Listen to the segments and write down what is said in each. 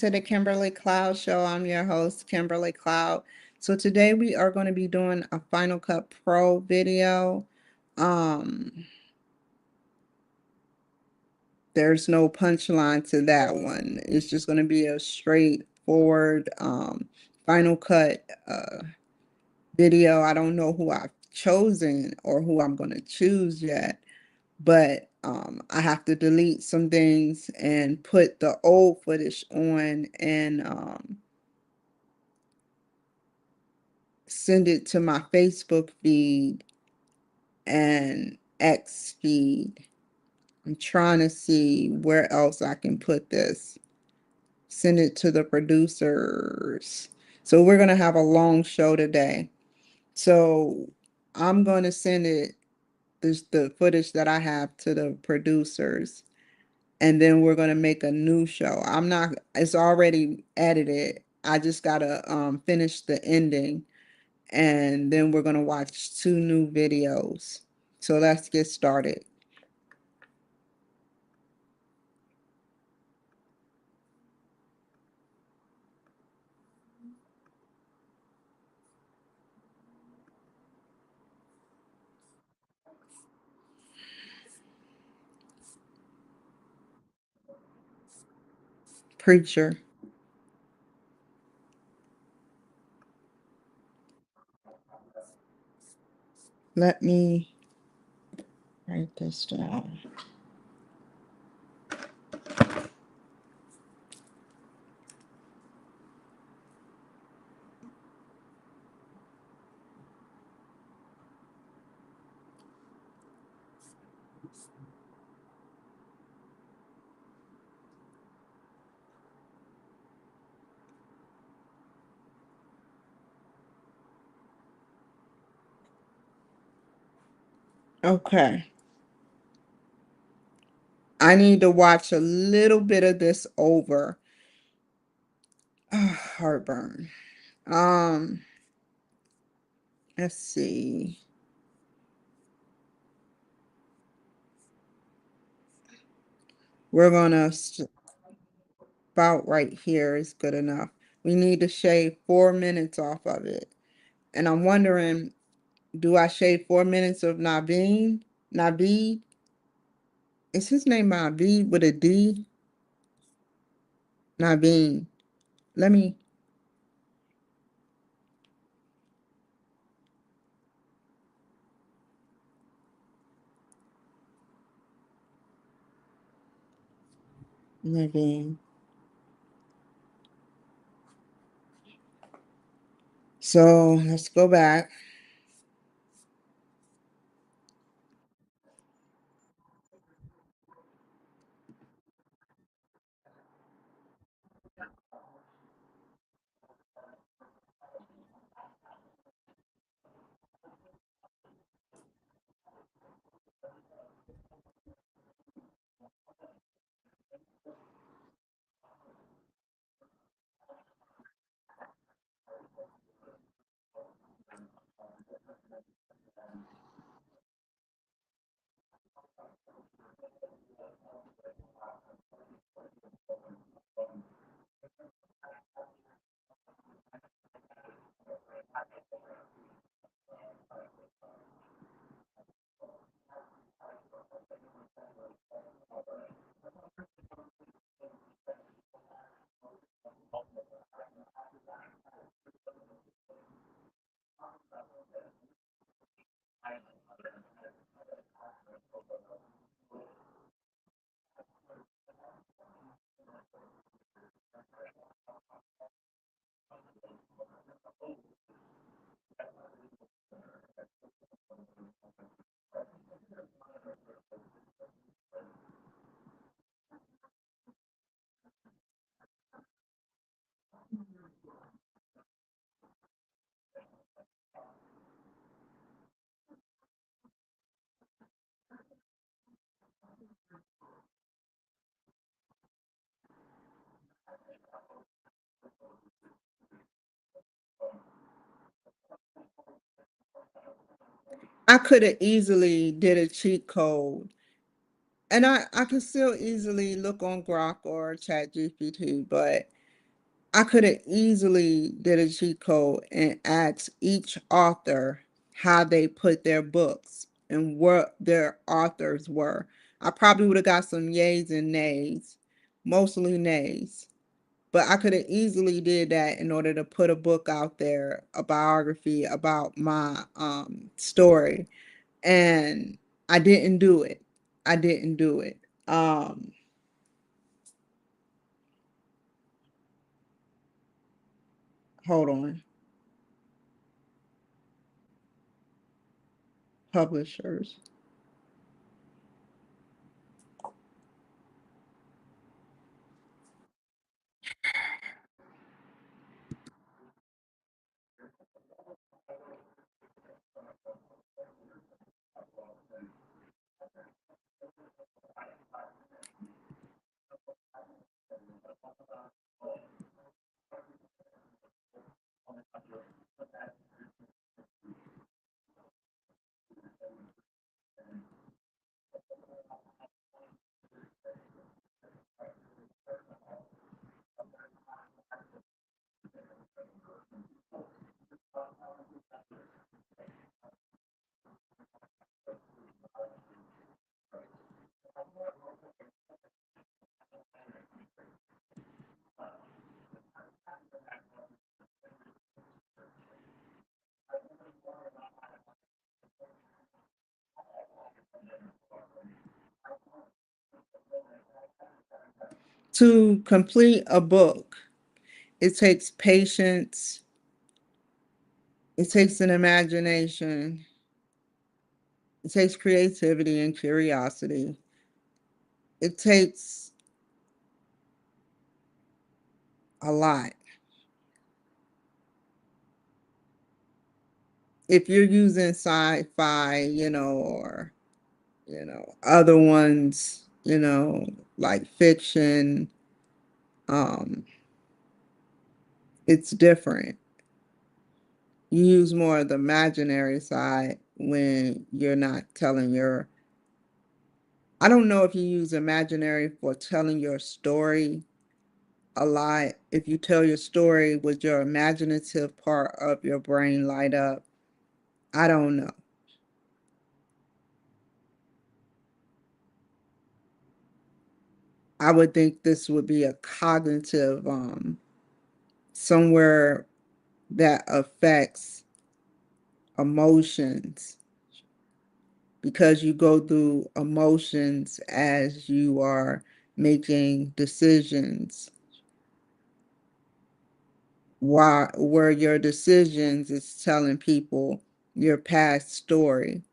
to the Kimberly Cloud Show. I'm your host, Kimberly Cloud. So today we are going to be doing a Final Cut Pro video. Um, there's no punchline to that one. It's just going to be a straightforward Final Cut video. I don't know who I've chosen or who I'm going to choose yet, but I have to delete some things and put the old footage on and send it to my Facebook feed and X feed. I'm trying to see where else I can put this. Send it to the producers. So we're going to have a long show today. So I'm going to send the footage that I have to the producers. And then we're going to make a new show. It's already edited. I just got to finish the ending. And then we're going to watch 2 new videos. So let's get started. Preacher. Let me write this down. Okay. I need to watch a little bit of this over. Heartburn. Um, let's see. We're gonna about right here is good enough. We need to shave 4 minutes off of it. And I'm wondering, do I shave 4 minutes of Naveen? Naveed? Is his name Naveed with a D? Naveen. Let me, Naveen. So let's go back. I could have easily did a cheat code. And I could still easily look on Grok or Chat GPT, but I could have easily did a cheat code and asked each author how they put their books and what their authors were. I probably would have got some yays and nays, mostly nays. But I could have easily did that in order to put a book out there, a biography about my story. And I didn't do it. I didn't do it. Um, Hold on. Publishers. To complete a book, it takes patience, it takes an imagination, it takes creativity and curiosity. It takes a lot. If you're using sci-fi, or other ones, like fiction, um, it's different. You use more of the imaginary side when you're not telling your I don't know if you use imaginary for telling your story a lot. If you tell your story, would your imaginative part of your brain light up? I don't know. I would think this would be a cognitive somewhere that affects emotions because you go through emotions as you are making decisions. Where your decisions is telling people your past story.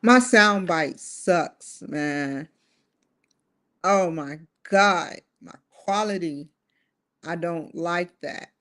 My soundbite sucks, man. Oh my God. My quality. I don't like that.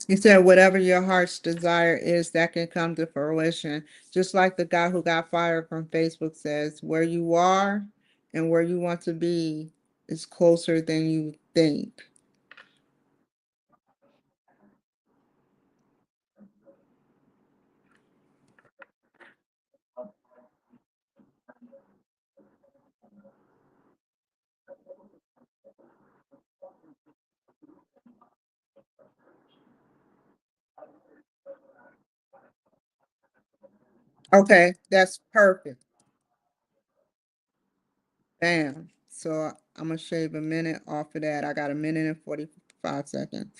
You said whatever your heart's desire is, that can come to fruition. Just like the guy who got fired from Facebook says, where you are and where you want to be is closer than you think. Okay, that's perfect. Bam. So I'm gonna shave a minute off of that. I got a minute and 45 seconds.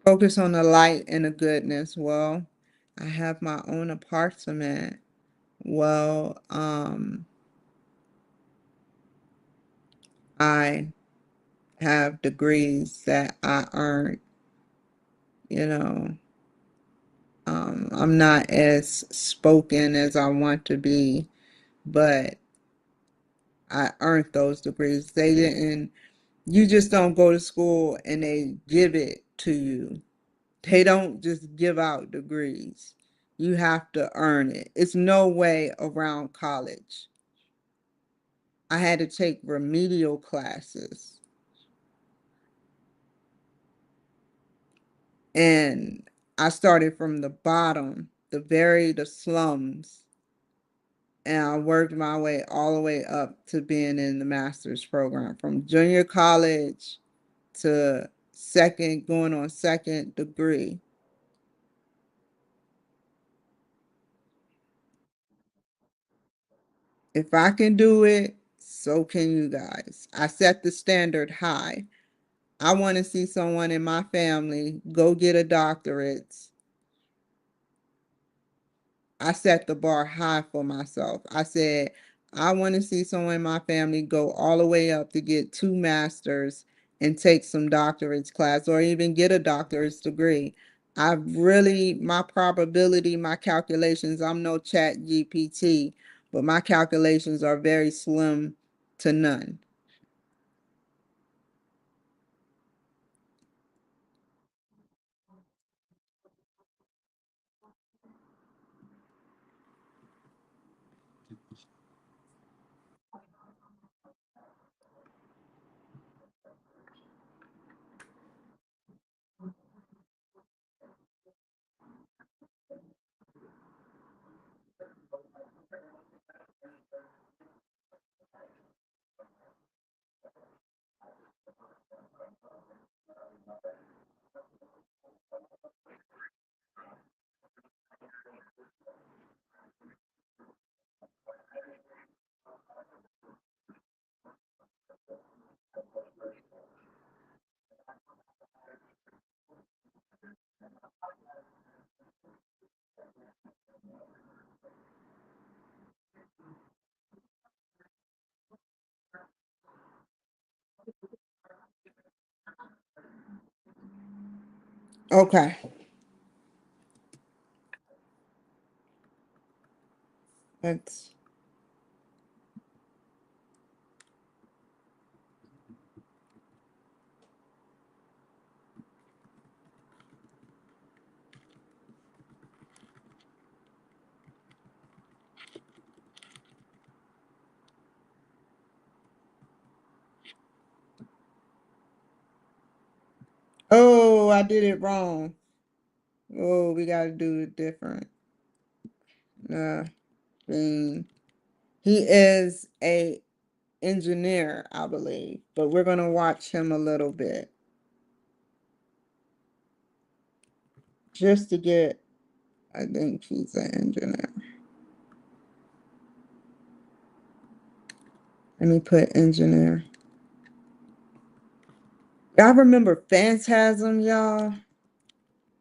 Focus on the light and the goodness. Well, I have my own apartment. Well, I have degrees that I earned, you know. I'm not as spoken as I want to be, but I earned those degrees. They didn't, you just don't go to school and they give it to you. They don't just give out degrees. You have to earn it. It's no way around college. I had to take remedial classes and I started from the bottom, the slums, and I worked my way all the way up to being in the master's program from junior college to second, going on second degree. If I can do it, so can you guys. I set the standard high. I want to see someone in my family go get a doctorate. I set the bar high for myself. I said, I want to see someone in my family go all the way up to get two masters and take some doctorate's class or even get a doctorate degree. I really, my probability, my calculations, I'm no chat GPT, but my calculations are very slim to none. Okay, that's I did it wrong. Oh, we gotta do it different. Uh, Bean. He is a engineer, I believe, but we're gonna watch him a little bit just to get. I think he's an engineer. Let me put engineer. Y'all remember Phantasm, y'all?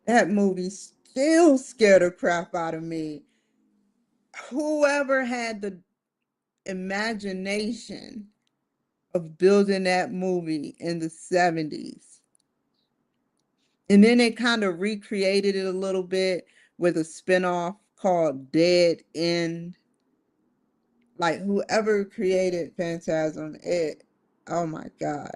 That movie still scared the crap out of me. Whoever had the imagination of building that movie in the 70s. And then they kind of recreated it a little bit with a spinoff called Dead End. Like whoever created Phantasm, oh my God.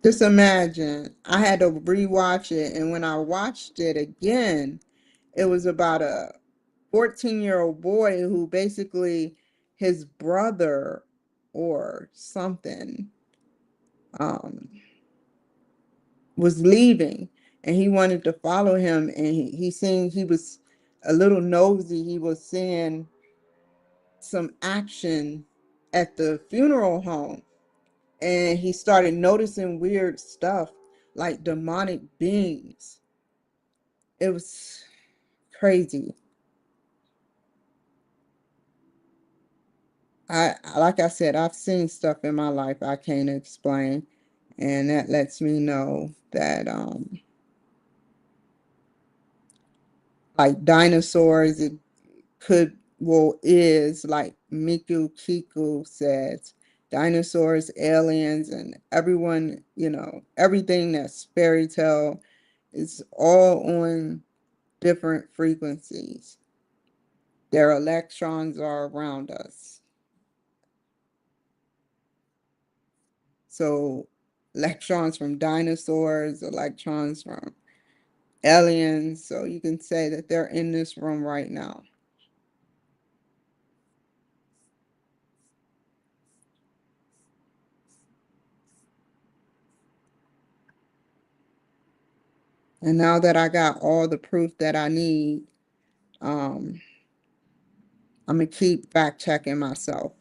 Just imagine, I had to rewatch it, and when I watched it again, it was about a 14-year-old boy who basically his brother or something um, was leaving, and he wanted to follow him, and he seen he was a little nosy. He was seeing some action at the funeral home, and he started noticing weird stuff like demonic beings. It was crazy. Like I said, I've seen stuff in my life I can't explain, and that lets me know that like dinosaurs, it could, well, is like Miku Kiku says, dinosaurs, aliens, and everyone, everything that's fairy tale is all on different frequencies. Their electrons are around us. So electrons from dinosaurs, electrons from aliens. So you can say that they're in this room right now. And now that I got all the proof that I need, um, I'm gonna keep fact checking myself.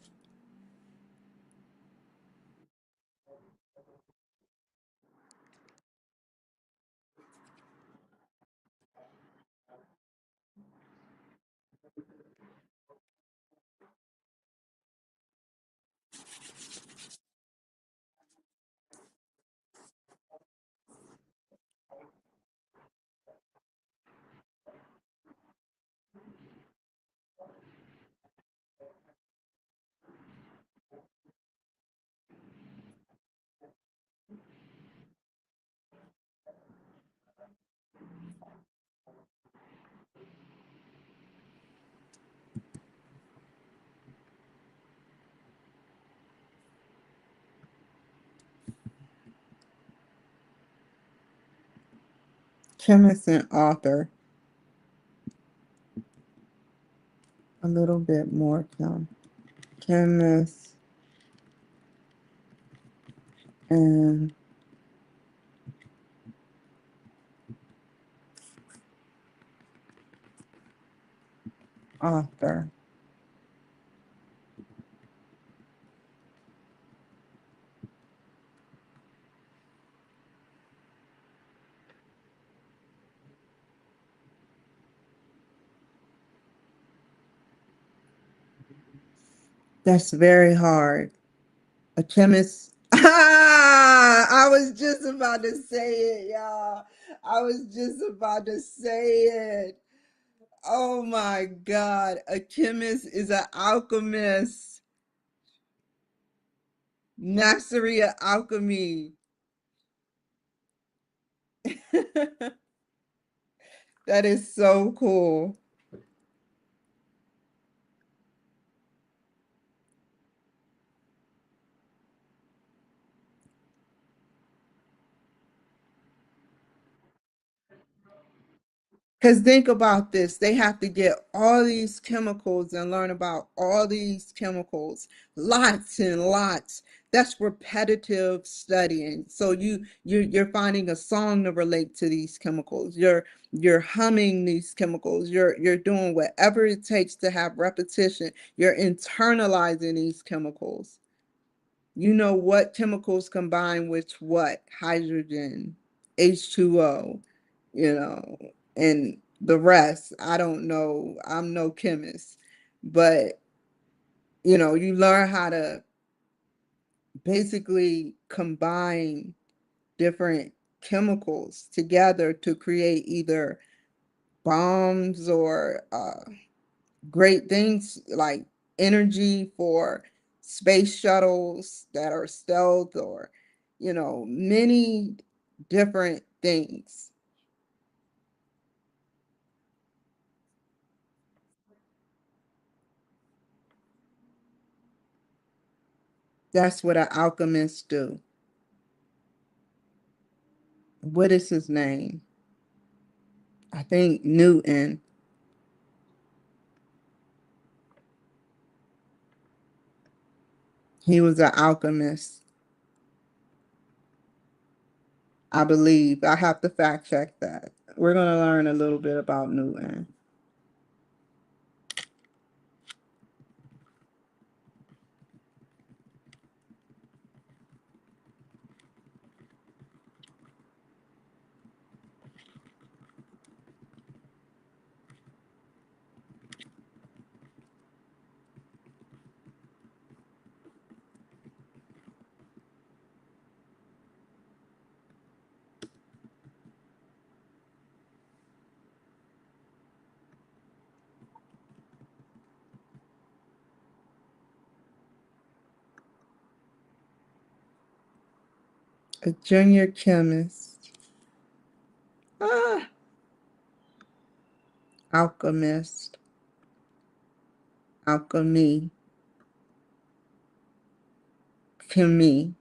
Chemist and author, a little bit more, Kim. Chemist and author. That's very hard. A chemist. Ah, I was just about to say it, y'all. I was just about to say it. Oh my God. A chemist is an alchemist. Mastery of alchemy. That is so cool. Because think about this, they have to get all these chemicals and learn about all these chemicals, lots and lots. That's repetitive studying. So you're finding a song to relate to these chemicals. You're humming these chemicals. You're doing whatever it takes to have repetition. You're internalizing these chemicals. You know what chemicals combine with what? Hydrogen, H2O, you know, and the rest. I don't know. I'm no chemist. But, you learn how to basically combine different chemicals together to create either bombs or great things like energy for space shuttles that are stealth or, many different things. That's what an alchemist do. What is his name? I think Newton. He was an alchemist, I believe. I have to fact check that. We're going to learn a little bit about Newton. A junior chemist. Ah, alchemist. Alchemy. Chemie.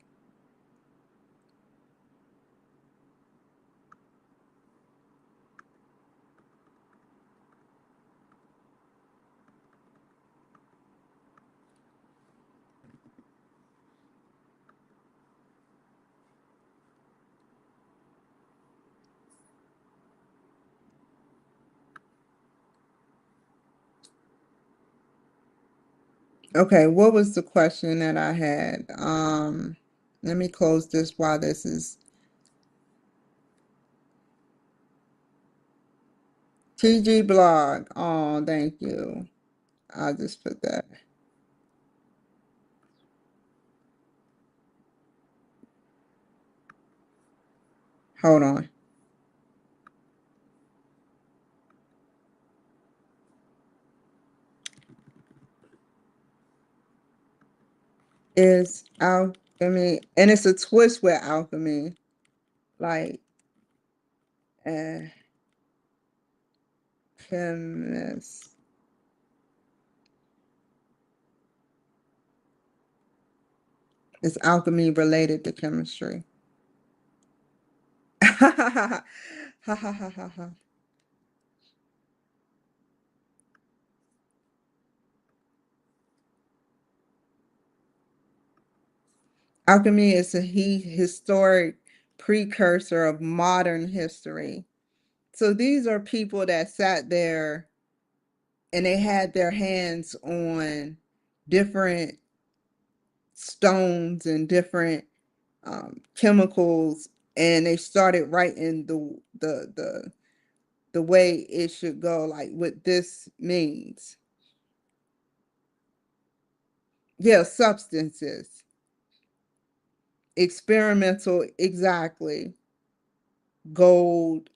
Okay, what was the question that I had? Let me close this while this is TG blog. Oh, thank you. I'll just put that. Hold on. Is alchemy, and it's a twist with alchemy, like uh, chemist. Is alchemy related to chemistry? Ha ha ha ha ha ha. Alchemy is a historic precursor of modern history. So these are people that sat there and they had their hands on different stones and different chemicals, and they started writing the way it should go, like what this means. Yeah, substances, experimental, exactly. Gold,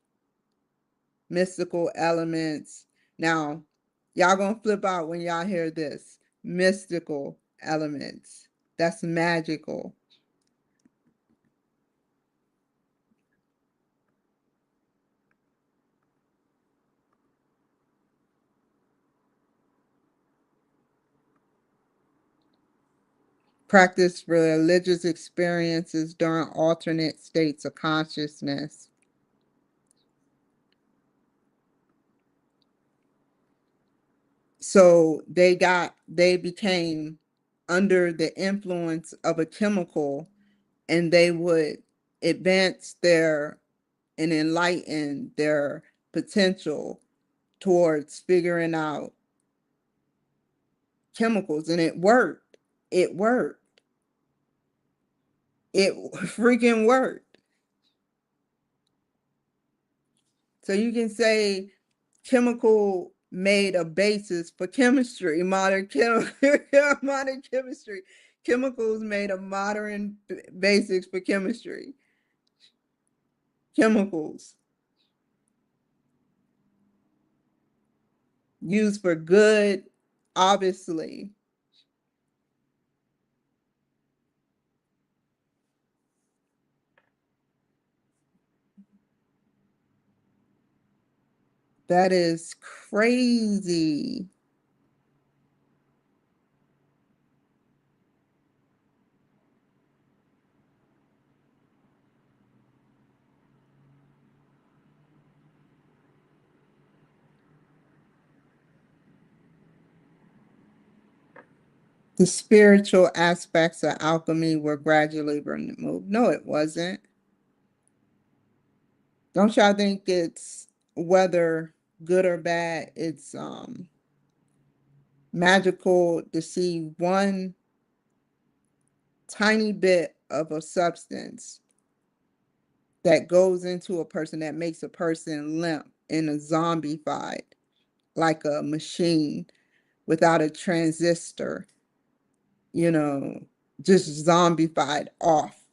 mystical elements. Now, y'all gonna flip out when y'all hear this. Mystical elements. That's magical. Practice religious experiences during alternate states of consciousness. So they became under the influence of a chemical, and they would advance their and enlighten their potential towards figuring out chemicals, and it worked. It worked. It freaking worked. So you can say chemical made a basis for chemistry, modern chemistry. Chemicals made a modern basics for chemistry. Chemicals used for good, obviously. That is crazy. The spiritual aspects of alchemy were gradually removed. No, it wasn't. Don't y'all think it's whether good or bad, it's magical to see one tiny bit of a substance that goes into a person that makes a person limp and a zombified like a machine without a transistor, you know, just zombified off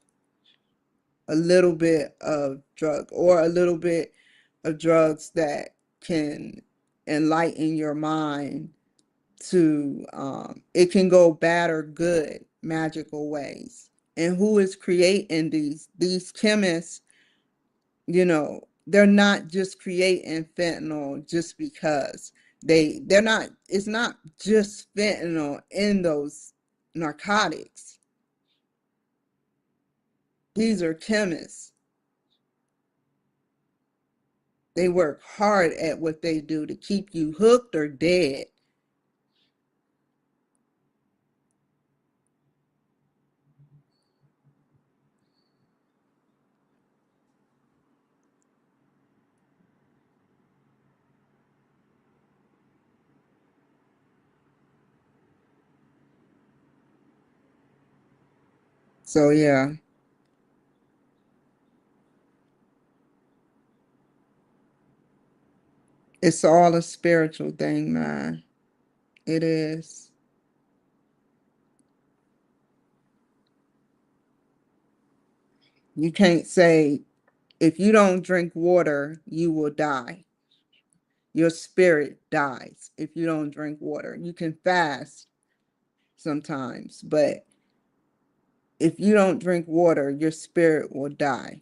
a little bit of drug or a little bit of drugs that can enlighten your mind to it can go bad or good magical ways. And who is creating these chemists, they're not just creating fentanyl just because they're not, it's not just fentanyl in those narcotics. These are chemists. They work hard at what they do to keep you hooked or dead. So yeah, it's all a spiritual thing, man. It is. You can't say if you don't drink water, you will die. Your spirit dies if you don't drink water. You can fast sometimes, but if you don't drink water, your spirit will die.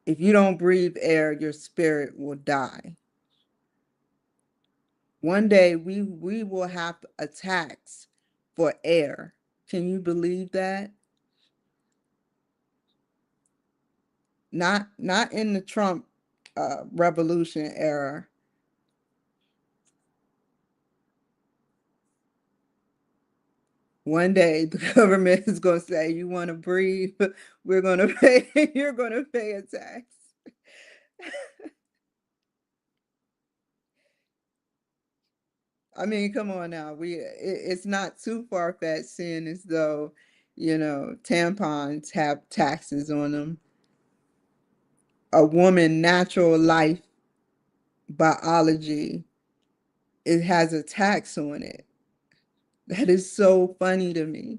If you don't breathe air, your spirit will die. One day we will have attacks for air. Can you believe that? Not in the Trump revolution era. One day the government is going to say, "You want to breathe? We're going to pay. You're going to pay a tax." I mean, come on now. It's not too far-fetched seeing as though, tampons have taxes on them. A woman natural life biology, it has a tax on it. That is so funny to me.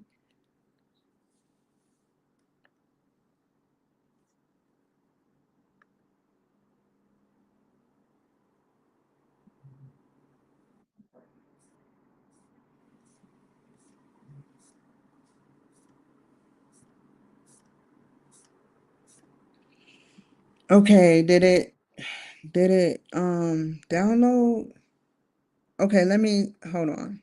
Okay, did it download? Okay, let me hold on.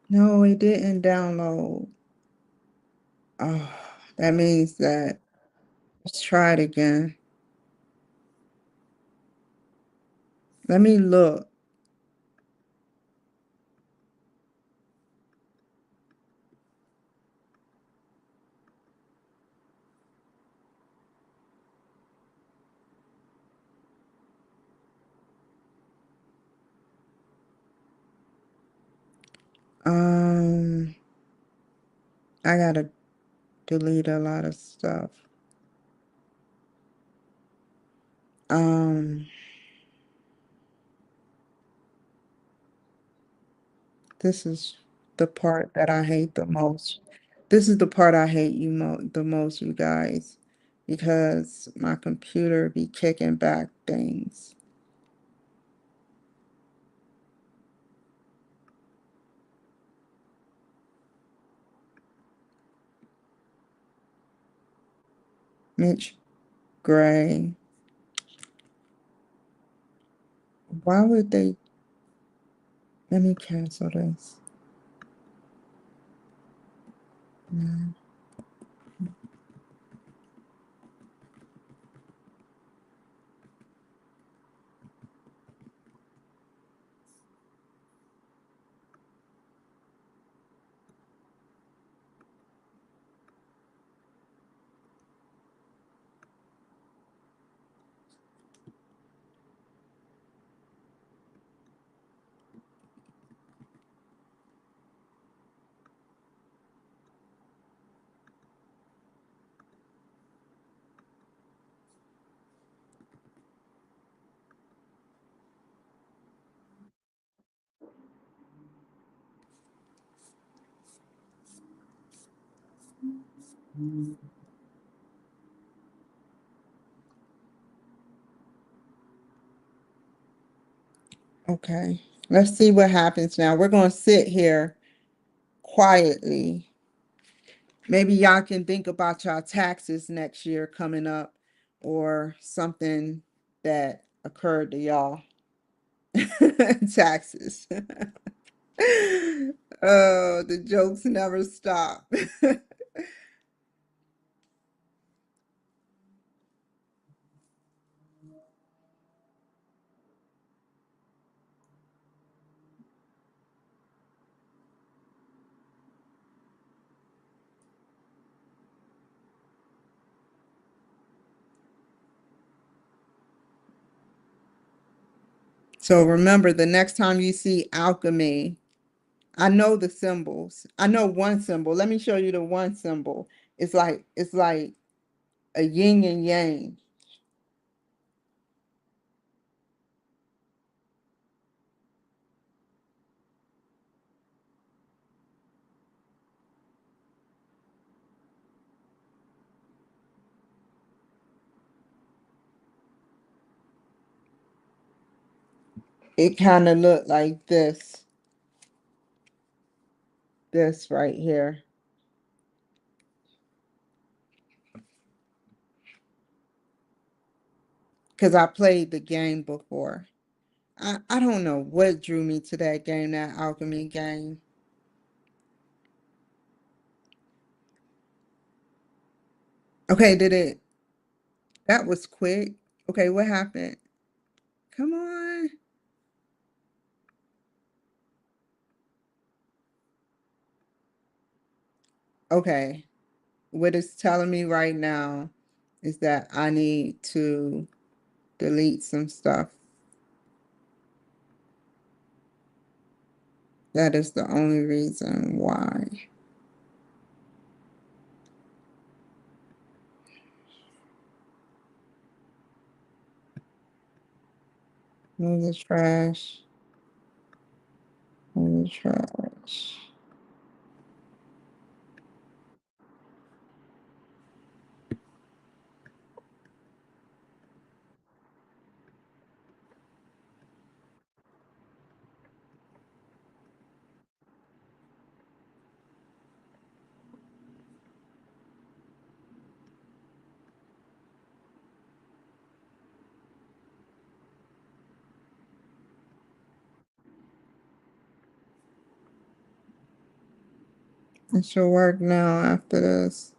No, it didn't download. Oh, that means that let's try it again. Let me look. Um, I gotta delete a lot of stuff. Um, this is the part that I hate the most. This is the part I hate the most, you guys, because my computer be kicking back things. Mitch Gray. Why would they? Let me cancel this. No. Okay, let's see what happens now. We're going to sit here quietly. Maybe y'all can think about y'all taxes next year coming up or something that occurred to y'all. Taxes. Oh, the jokes never stop. So remember, the next time you see alchemy, I know the symbols. I know one symbol. Let me show you the one symbol. It's like a yin and yang. It kind of looked like this right here. Because I played the game before. I don't know what drew me to that game, that alchemy game. Okay, did it? That was quick. Okay, what happened? Come on. Okay, what it's telling me right now is that I need to delete some stuff. That is the only reason why. Move the trash. Move the trash. It should work now after this.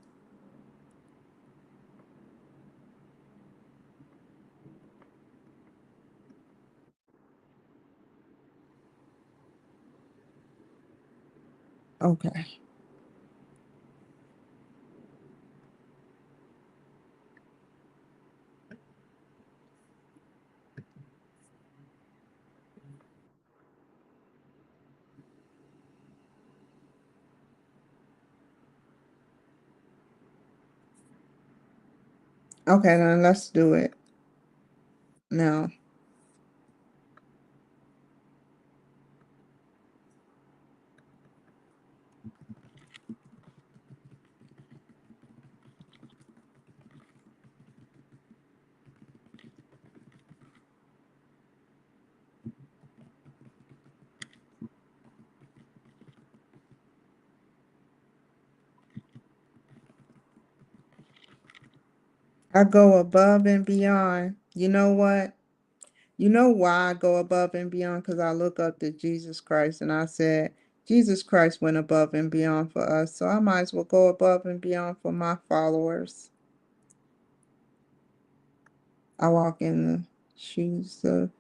Okay. Okay, then let's do it now. I go above and beyond. You know what? You know why I go above and beyond? Because I look up to Jesus Christ and I said, Jesus Christ went above and beyond for us. So I might as well go above and beyond for my followers. I walk in the shoes of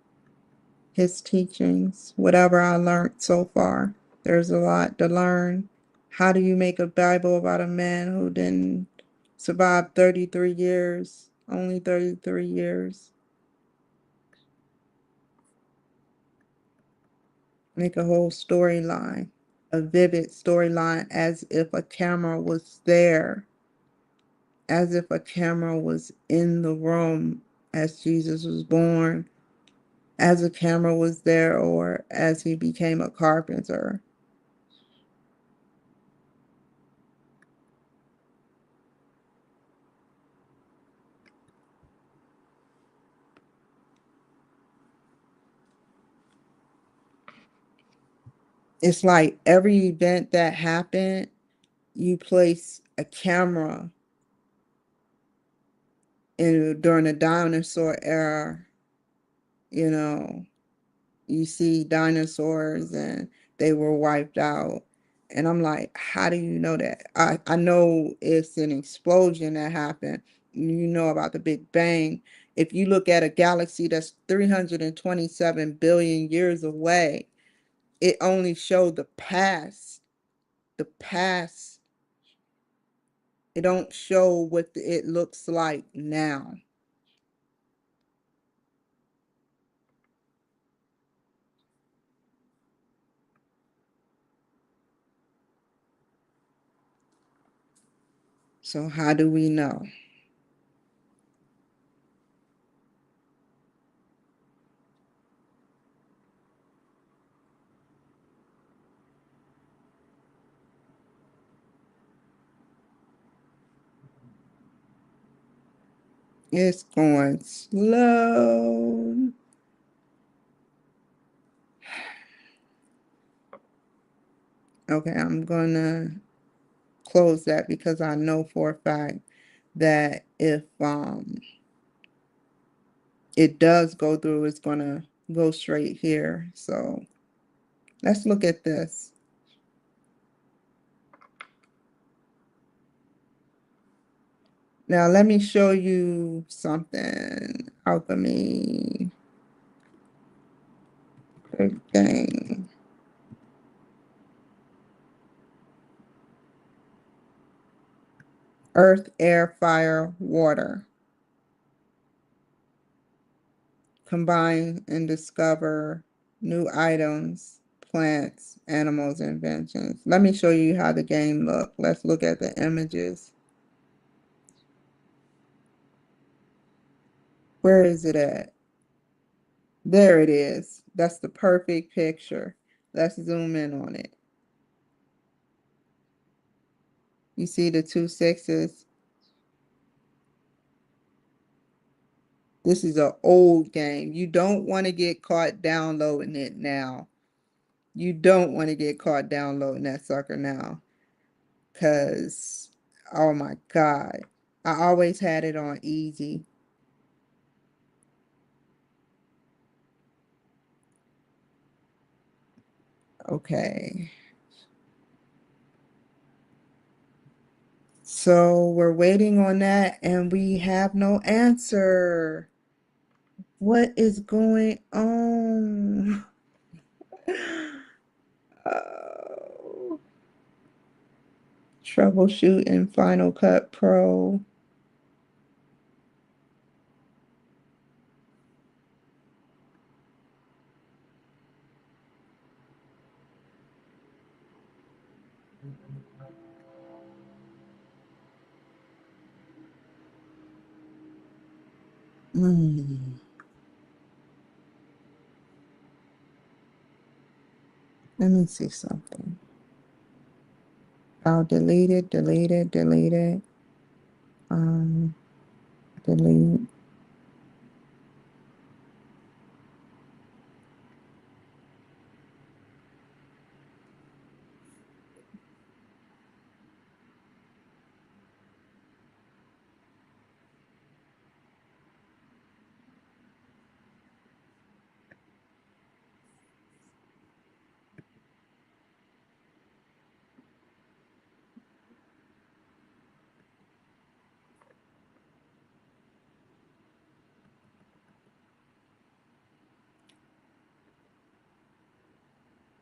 his teachings, whatever I learned so far. There's a lot to learn. How do you make a Bible about a man who didn't survive 33 years? Only 33 years. Make a whole storyline, a vivid storyline, as if a camera was there, as if a camera was in the room as Jesus was born, as a camera was there, or as he became a carpenter. It's like every event that happened, you place a camera in during the dinosaur era, you know, you see dinosaurs and they were wiped out. And I'm like, how do you know that? I know it's an explosion that happened. You know about the Big Bang. If you look at a galaxy that's 327 billion years away, it only showed the past. The past. It don't show what it looks like now. So how do we know? It's going slow. Okay, I'm gonna close that because I know for a fact that if it does go through, it's gonna go straight here. So let's look at this. Now let me show you something. Alchemy. Big Earth, air, fire, water. Combine and discover new items, plants, animals, inventions. Let me show you how the game look. Let's look at the images. Where is it at? There it is. That's the perfect picture. Let's zoom in on it. You see the two sixes? This is an old game. You don't want to get caught downloading it now. You don't want to get caught downloading that sucker now. Because, oh my God. I always had it on easy. Okay. So we're waiting on that and we have no answer. What is going on? Oh, troubleshoot in Final Cut Pro. Hmm. Let me see something. I'll delete it, delete it, delete it. Um, delete.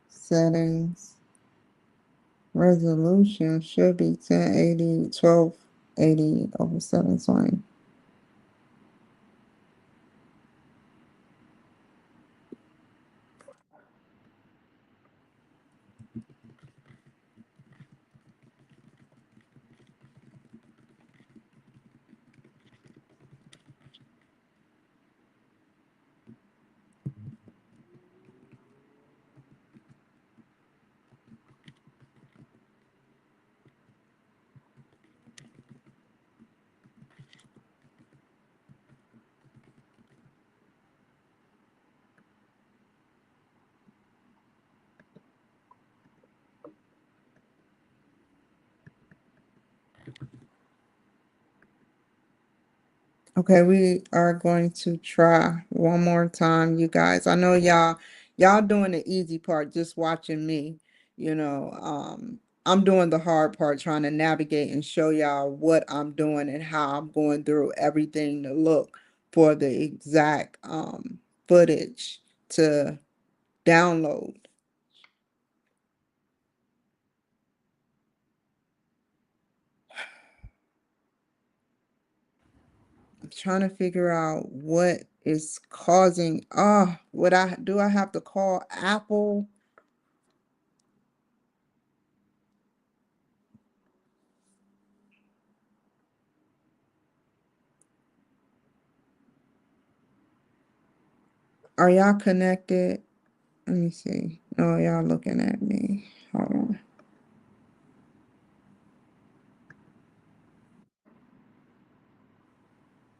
Settings. Resolution should be 1080, 1280 over 720. Okay, we are going to try one more time, you guys. I know y'all doing the easy part, just watching me, you know. I'm doing the hard part, trying to navigate and show y'all what I'm doing and how I'm going through everything to look for the exact footage to download. I'm trying to figure out what is causing, what I have to call Apple? Are y'all connected? Let me see. Oh, y'all looking at me. Hold on.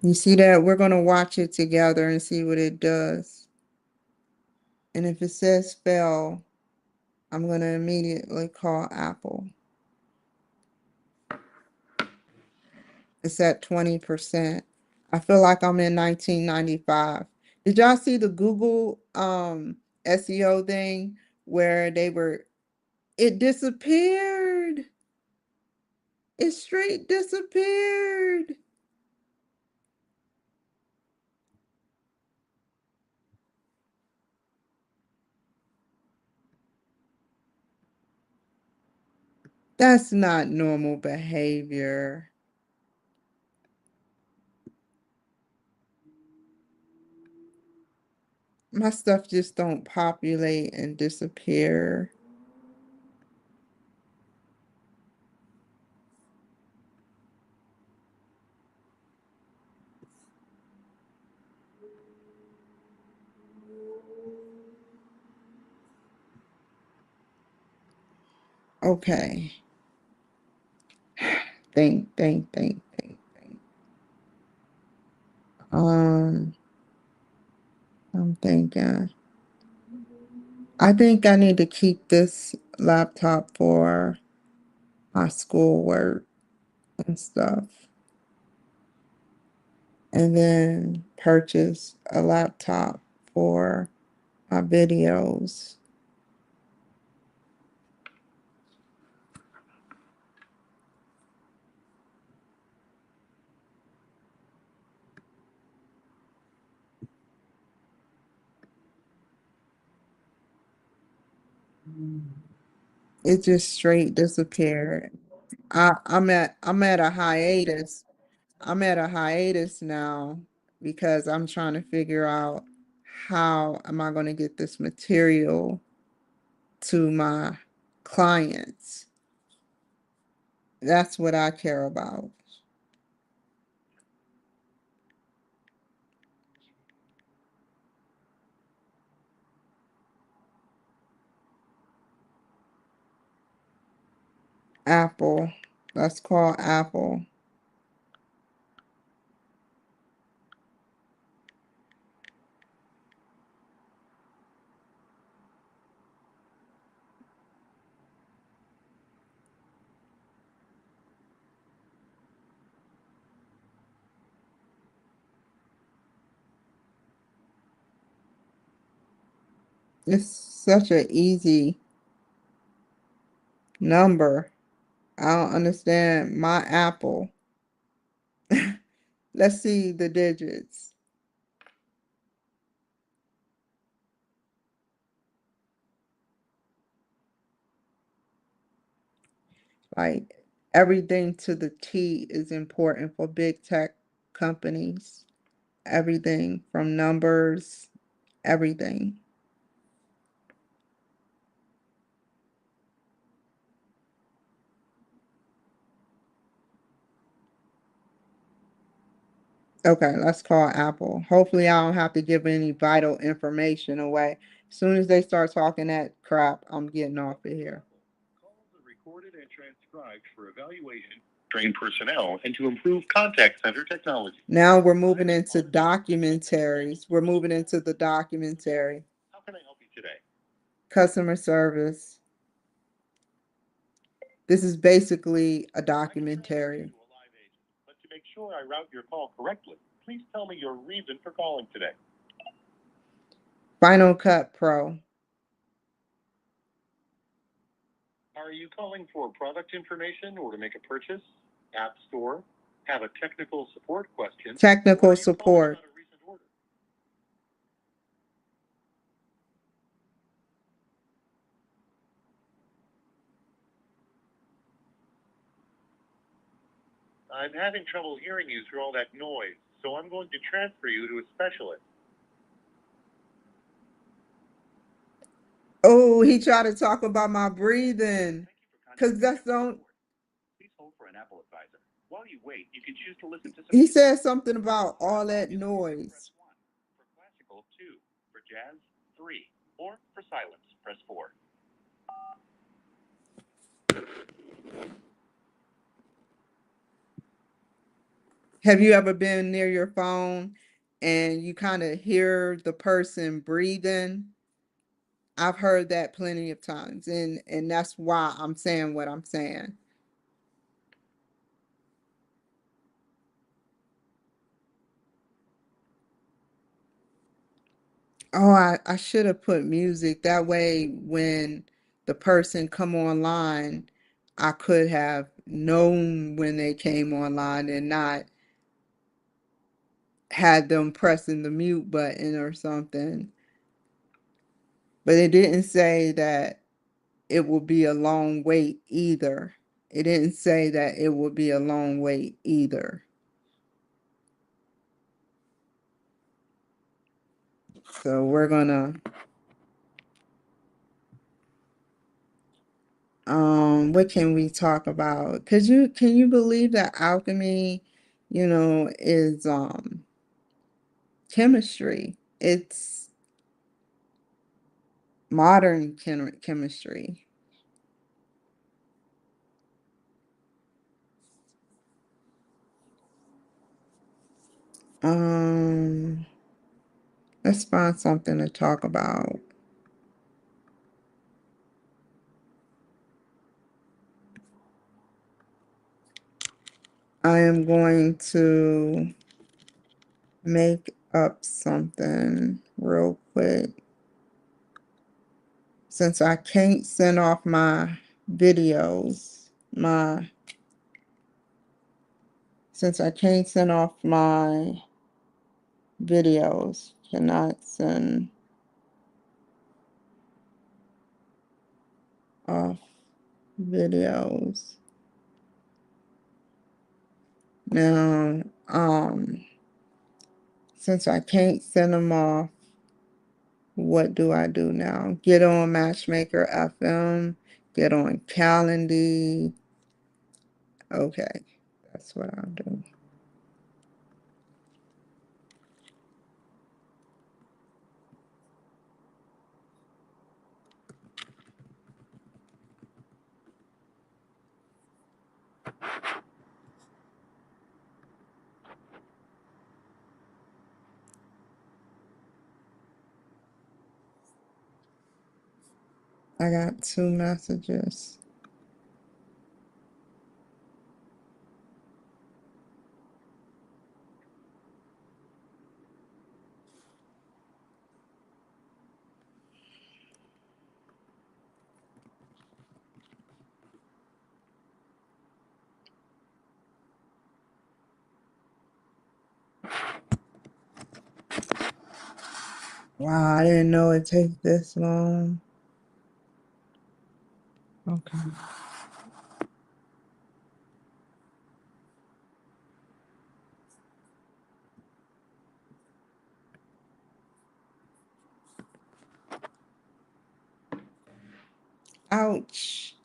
You see that? We're gonna watch it together and see what it does. And if it says fail, I'm gonna immediately call Apple. It's at 20%. I feel like I'm in 1995. Did y'all see the Google SEO thing where it disappeared? It straight disappeared. That's not normal behavior. My stuff just don't populate and disappear. Okay. Think. Um, I'm thinking. I think I need to keep this laptop for my schoolwork and stuff, and then purchase a laptop for my videos. It just straight disappeared. I'm at a hiatus. I'm at a hiatus now because I'm trying to figure out how am I going to get this material to my clients. That's what I care about. Apple. Let's call Apple. It's such an easy number. I don't understand my Apple. Let's see the digits. Like everything to the T is important for big tech companies. Everything from numbers, everything. Okay, let's call Apple. Hopefully, I don't have to give any vital information away. As soon as they start talking that crap, I'm getting off of here. Calls are recorded and transcribed for evaluation, train personnel, and to improve contact center technology. Now we're moving into documentaries. We're moving into the documentary. How can I help you today? Customer service. This is basically a documentary. But to make sure I route your call correctly, please tell me your reason for calling today. Final Cut Pro. Are you calling for product information or to make a purchase? App store? Have a technical support question? Technical support. I'm having trouble hearing you through all that noise, so I'm going to transfer you to a specialist. Oh, he tried to talk about my breathing. Because that's don't. Please hold for an Apple advisor. While you wait, you can choose to listen to some. He said something about all that noise. For classical, 2. For jazz, 3. Or for silence, press 4. Have you ever been near your phone and you kind of hear the person breathing? I've heard that plenty of times, and that's why I'm saying what I'm saying. Oh, I should have put music. That way when the person come online, I could have known when they came online and not had them pressing the mute button or something. But it didn't say that it will be a long wait either. It didn't say that it will be a long wait either. So we're gonna what can we talk about? Can you believe that alchemy, is chemistry? It's modern chemistry. Um, let's find something to talk about. I am going to make up something real quick since I can't send off my videos, my since I can't send off my videos, cannot send off videos. Now, since I can't send them off, what do I do now? Get on Matchmaker FM, get on Calendly. Okay, that's what I'll do. I got 2 messages. Wow, I didn't know it takes this long. Okay. Ouch.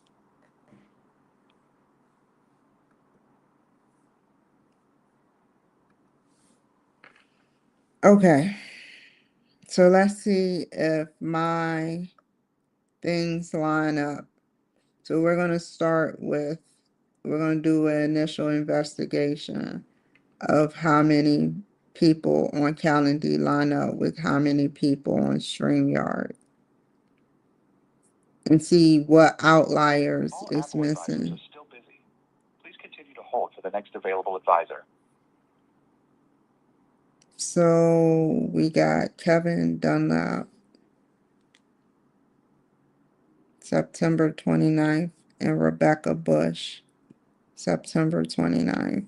Okay. So let's see if my things line up. So we're going to start with, we're going to do an initial investigation of how many people on Calendly line up with how many people on StreamYard and see what outliers All is Apple advisors missing. are still busy. Please continue to hold for the next available advisor. So we got Kevin Dunlap, September 29th, and Rebecca Bush, September 29th.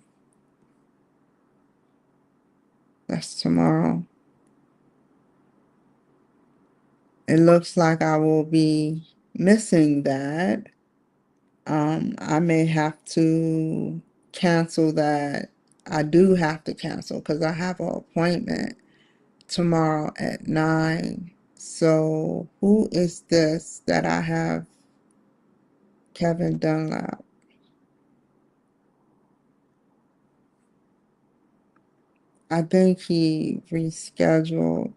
That's tomorrow. It looks like I will be missing that. I may have to cancel that. I do have to cancel because I have an appointment tomorrow at 9. So who is this that I have? Kevin Dunlap. I think he rescheduled.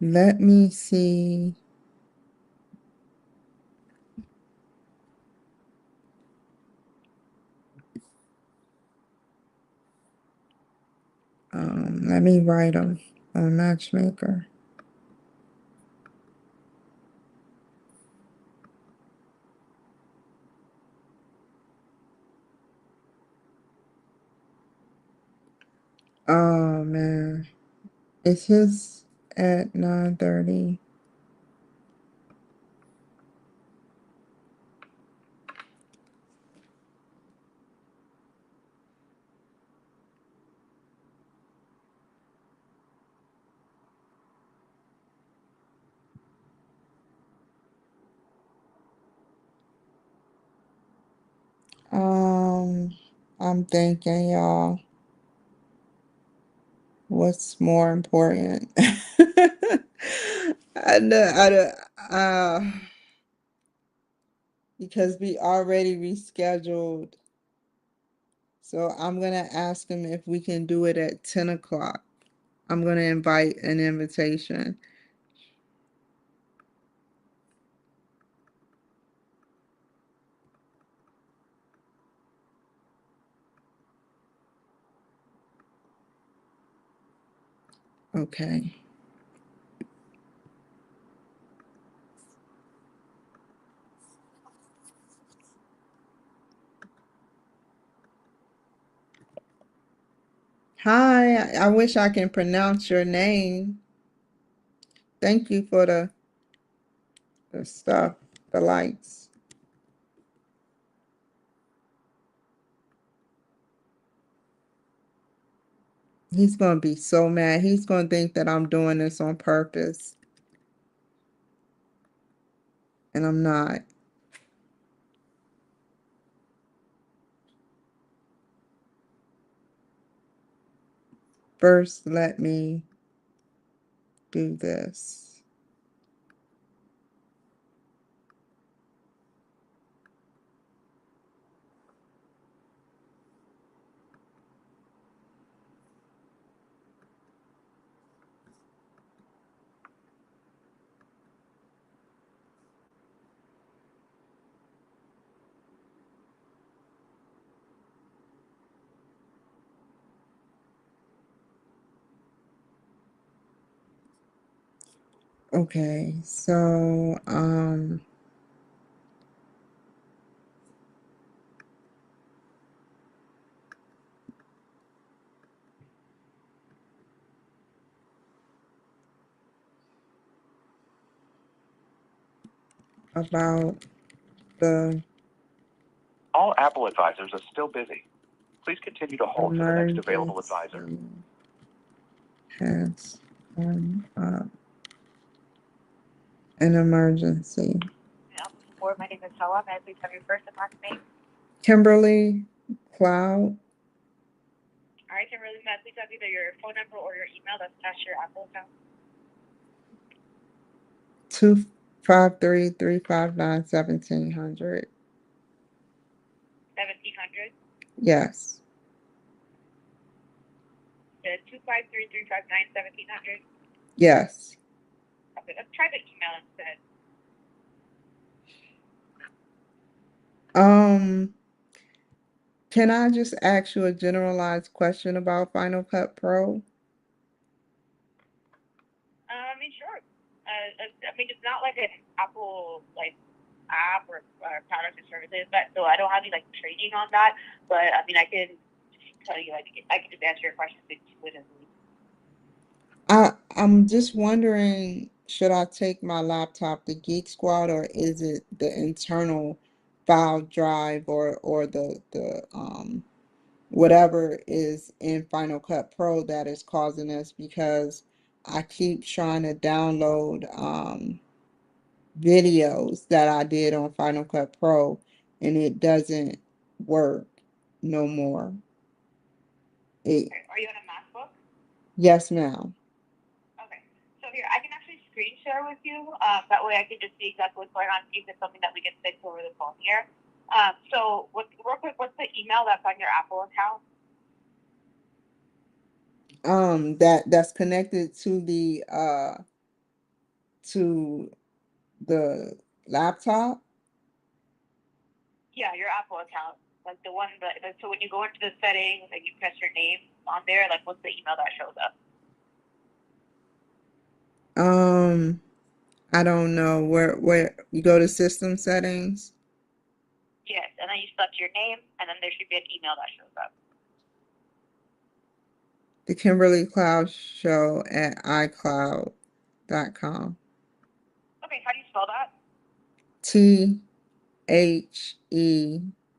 Let me see. Let me write him on Matchmaker. Oh man. Is his at 9:30? I'm thinking, y'all, what's more important? I know, because we already rescheduled. So I'm gonna ask him if we can do it at 10 o'clock. I'm gonna invite an invitation. Okay. Hi, I wish I can pronounce your name. Thank you for the stuff, the lights. He's gonna be so mad. He's gonna think that I'm doing this on purpose. and I'm not. First, let me do this. Okay, so about the All Apple advisors are still busy. Please continue to hold for the next available advisor. emergency has come up. An emergency. My name is Helen. May I please have your first and last name? Kimberly Cloud. All right, Kimberly, may I please have either your phone number or your email that's attached to your Apple account? 253-359-1700. 1700. Yes. The 253-359-1700. Yes. Okay, let's try the email instead. Can I just ask you a generalized question about Final Cut Pro? I mean, sure. I mean, it's not like an Apple app or products or services, but so I don't have any training on that. But I mean, I can tell you, I can just answer your questions intuitively. I'm just wondering, should I take my laptop to Geek Squad, or is it the internal file drive, or the whatever is in Final Cut Pro that is causing this? Because I keep trying to download videos that I did on Final Cut Pro, and it doesn't work no more. Okay. Are you on a MacBook? Yes, ma'am. Okay. So here, I can actually screen share with you. That way I can just see exactly what's going on, see if it's something that we can fix over the phone here. So real quick, what's the email that's on your Apple account? That's connected to the laptop. Yeah, your Apple account. Like the one so when you go into the settings and you press your name on there, what's the email that shows up? I don't know where you go to system settings. Yes, and then you select your name, and then there should be an email that shows up. The Kimberly Cloud Show at iCloud.com. Okay, how do you spell that? THEKIMBERLY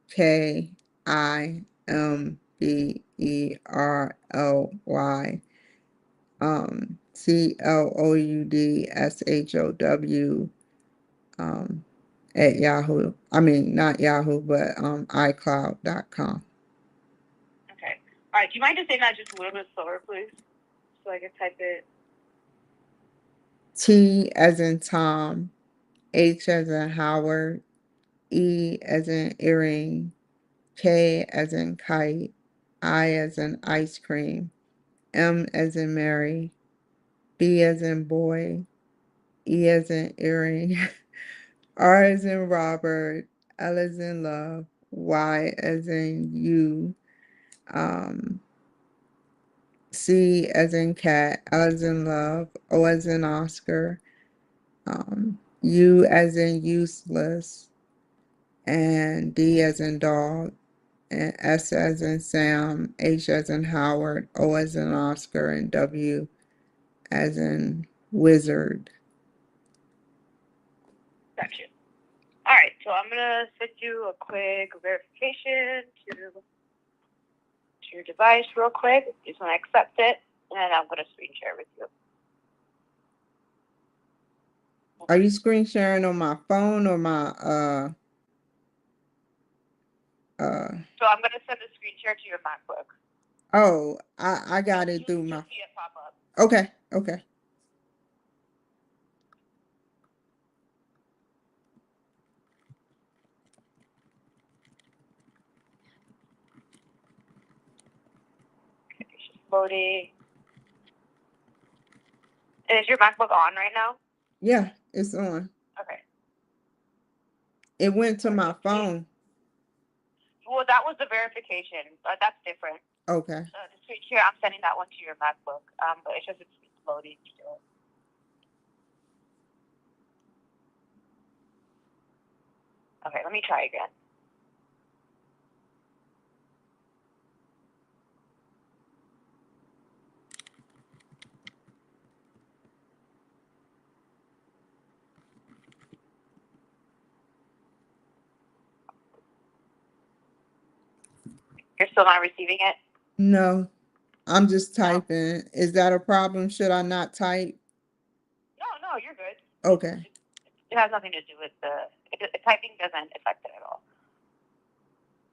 CLOUDSHOW at Yahoo. I mean, not Yahoo, but iCloud.com. Okay. All right. Do you mind just saying that just a little bit slower, please, so I can type it? T as in Tom, H as in Howard, E as in earring, K as in kite, I as in ice cream, M as in Mary, B as in boy, E as in earring, R as in Robert, L as in love, Y as in you, C as in cat, L as in love, O as in Oscar, U as in useless, and D as in dog, and S as in Sam, H as in Howard, O as in Oscar, and W as in wizard. Gotcha. All right. So I'm gonna send you a quick verification to your device real quick. Just want to accept it, and I'm gonna screen share with you. Are you screen sharing on my phone or my So I'm gonna send the screen share to your MacBook. Oh, I got it through You'll my. see it pop up. Okay, okay. It's just loading. And is your MacBook on right now? Yeah, it's on. Okay. It went to my phone. Well, that was the verification. That's different. Okay. The screen share, I'm sending that one to your MacBook. But it's just it's loading still. Okay, let me try again. You're still not receiving it? No, I'm just No. typing. Is that a problem? Should I not type? No, you're good. Okay. It has nothing to do with typing doesn't affect it at all.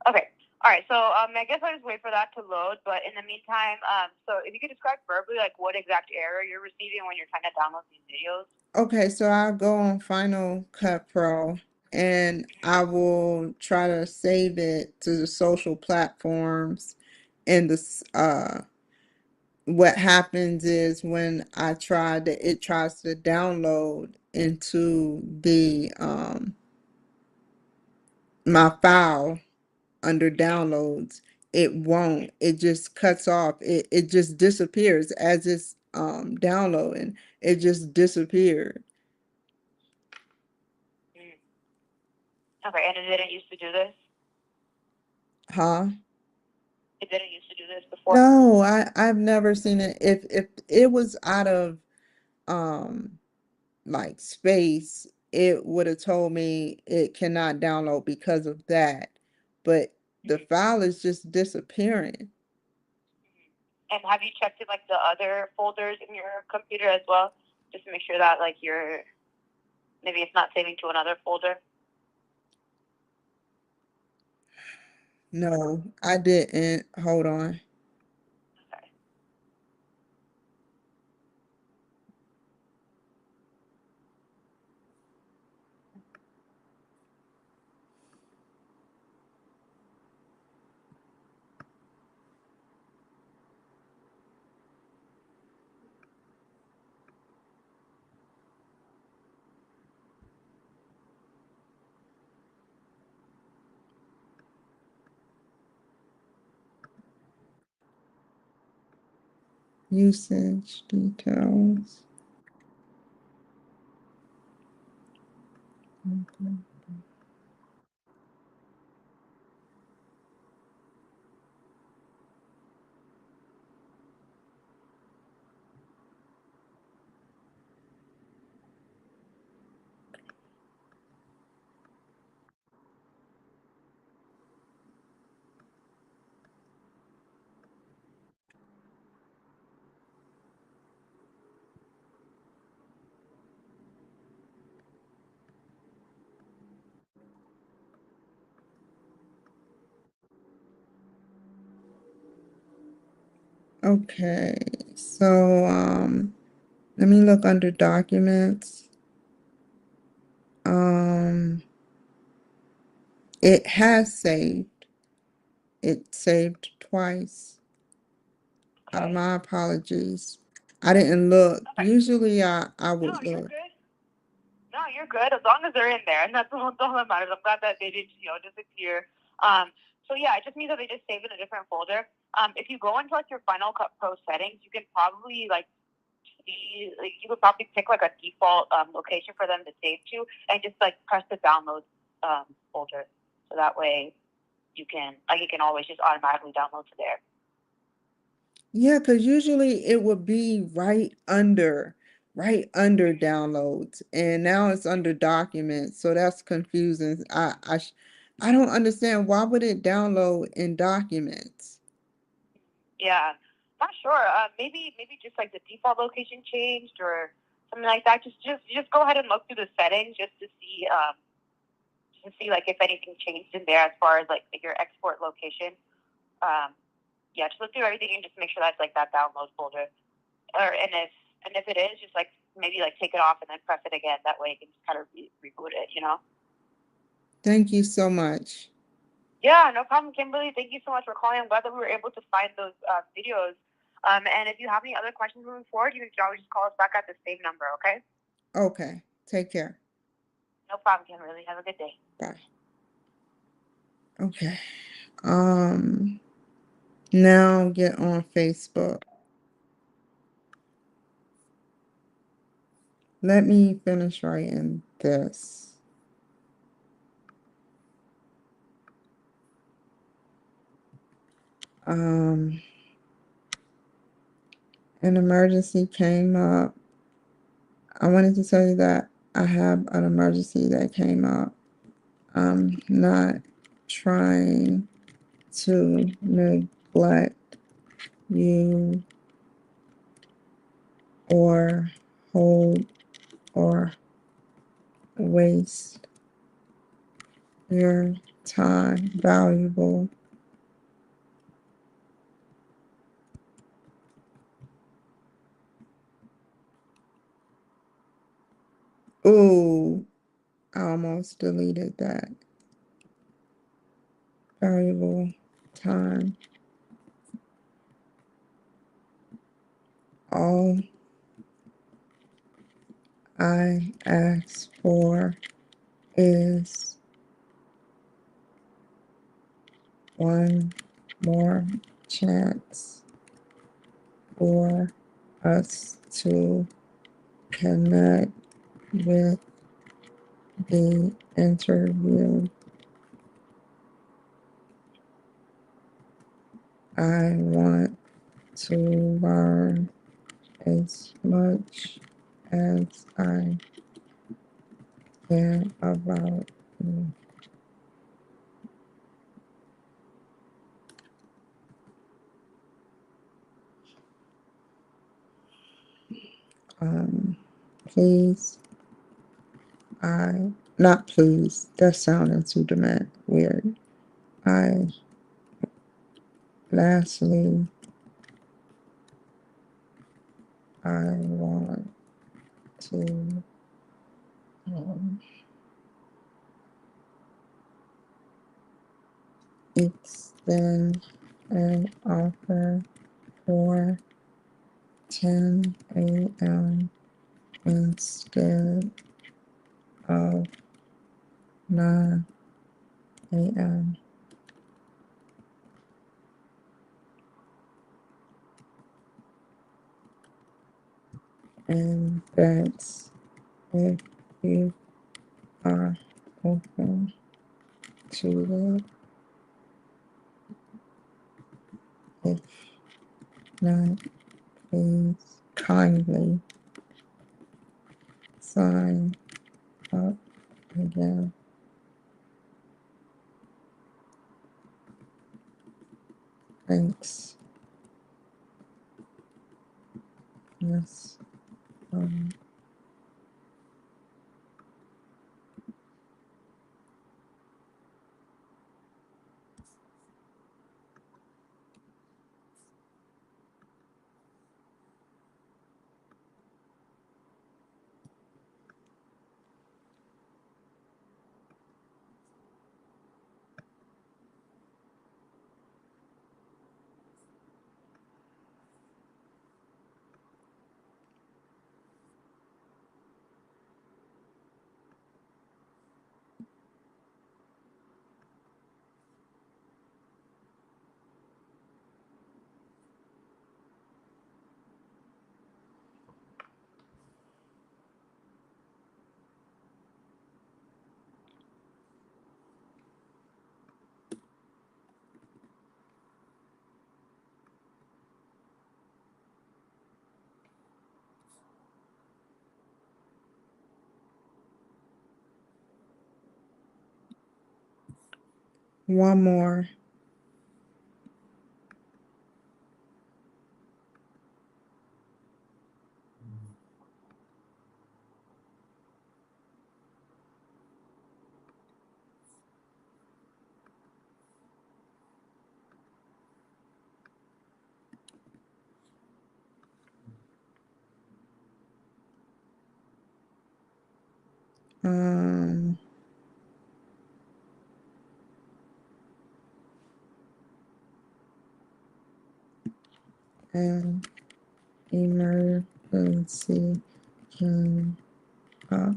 Okay. All right. So I guess I'll just wait for that to load. But in the meantime, so if you could describe verbally like what exact error you're receiving when you're trying to download these videos. Okay, so I'll go on Final Cut Pro and I will try to save it to the social platforms and what happens is when I try to it tries to download into the my file under downloads, it won't. It just cuts off. It just disappears as it's downloading. It just disappeared. Okay, and it didn't used to do this? Huh? It didn't used to do this before? No, I've never seen it. If it was out of um like space, it would have told me it cannot download because of that. But the file is just disappearing. And have you checked in like the other folders in your computer as well, just to make sure that like maybe it's not saving to another folder? No, I didn't. Hold on. Okay. Usage details. Okay, so let me look under documents. Um, it has saved. It saved twice. Okay. My apologies. I didn't look. Okay. Usually I No, would you're look. good. No, you're good as long as they're in there, and that's all that matters. I'm glad that they didn't, disappear. So yeah, it just means that they just save in a different folder. If you go into like your Final Cut Pro settings, you can probably you could probably pick like a default location for them to save to, and just like press the download folder, so that way you can always just automatically download to there. Yeah, because usually it would be right under downloads, and now it's under documents, so that's confusing. I don't understand why would it download in documents? Yeah, not sure. Maybe just like the default location changed or something like that. Just go ahead and look through the settings just to see like if anything changed in there as far as like your export location. Yeah, just look through everything and just make sure that's like that download folder. And if it is, just like maybe like take it off and then press it again. That way you can just kind of reboot it, you know. Thank you so much. Yeah, no problem, Kimberly. Thank you so much for calling. I'm glad that we were able to find those videos. And if you have any other questions moving forward, you can always just call us back at the same number, okay? Okay. Take care. No problem, Kimberly. Have a good day. Bye. Okay. Now get on Facebook. Let me finish writing this. An emergency came up. I wanted to tell you that I have an emergency that came up. I'm not trying to neglect you or hold or waste your time, valuable. Ooh, I almost deleted that. Valuable time. All I ask for is one more chance for us to connect with the interview. I want to learn as much as I can about you. Please, not please, that sounded too weird. Lastly, I want to extend an offer for 10 a.m. instead of 9 a.m. And that's if you are open to it. If not, please kindly sign up again. Thanks. Yes. One more. Um, an emergency came up.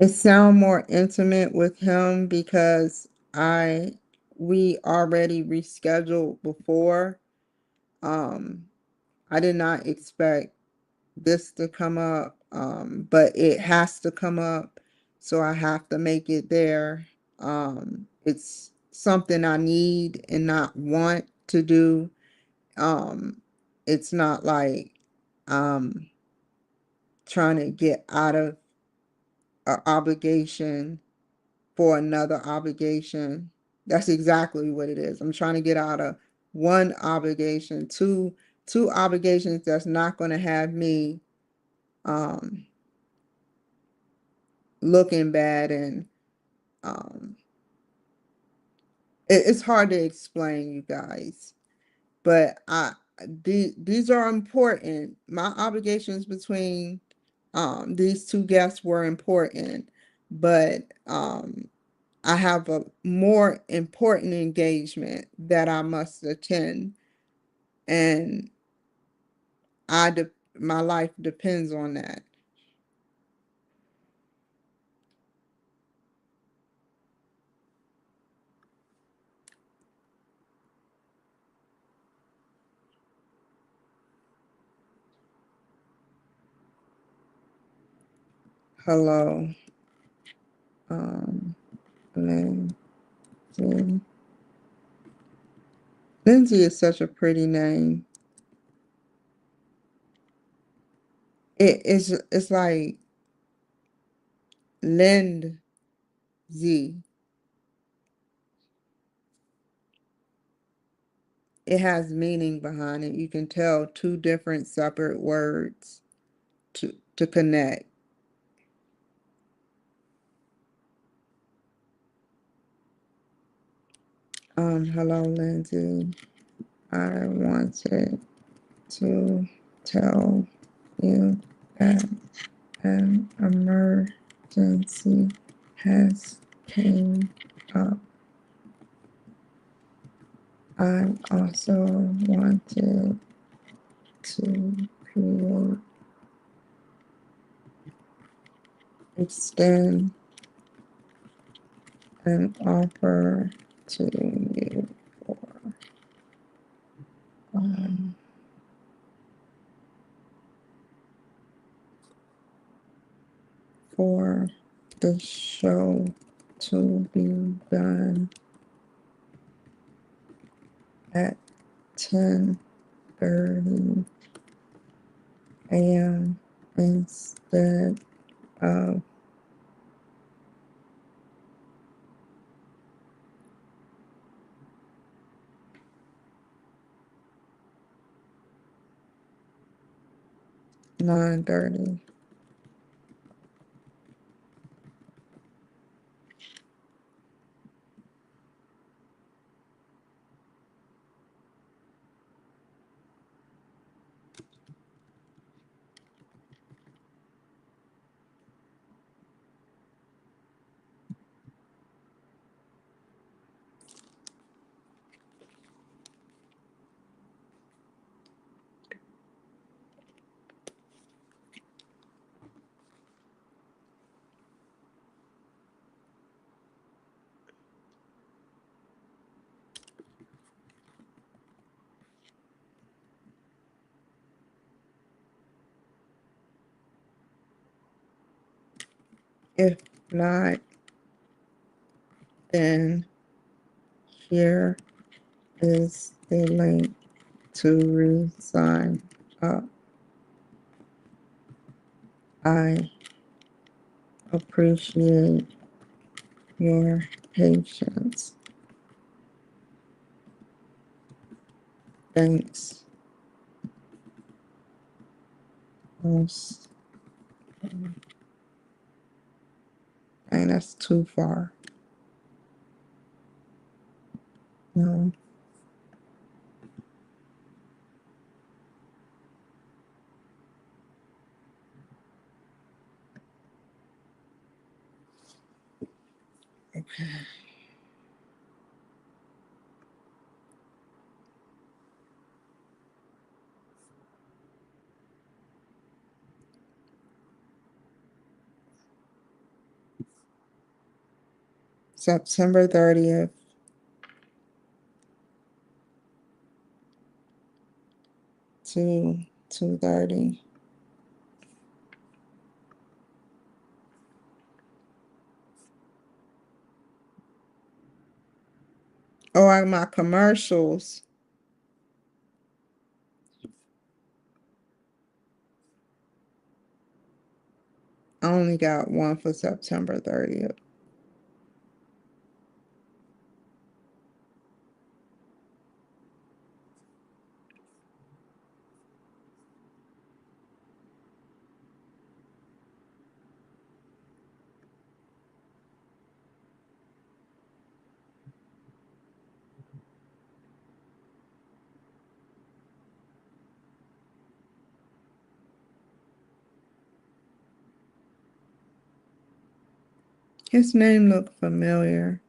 It sound more intimate with him because we already rescheduled before. Um, I did not expect this to come up, but it has to come up, so I have to make it there. It's something I need and not want to do. Um, it's not like I'm trying to get out of an obligation for another obligation. That's exactly what it is. I'm trying to get out of one obligation, two obligations that's not going to have me um looking bad, and um it's hard to explain, you guys, but these are important. My obligations between these two guests were important, but I have a more important engagement that I must attend, and my life depends on that. Hello, um, Lindsay. Lindsay is such a pretty name. It's like Lind Z. It has meaning behind it. You can tell two different separate words to connect. Hello, Lindsay. I wanted to tell you that an emergency has came up. I also wanted to create, extend an offer to you um, for the show to be done at 10:30 a.m. instead of 9:30. If not, then here is the link to re-sign up. I appreciate your patience. Thanks. Most, and that's too far. No. September 30th. To 2:30. Oh, my commercials. I only got one for September 30th. His name looked familiar.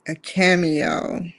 A cameo.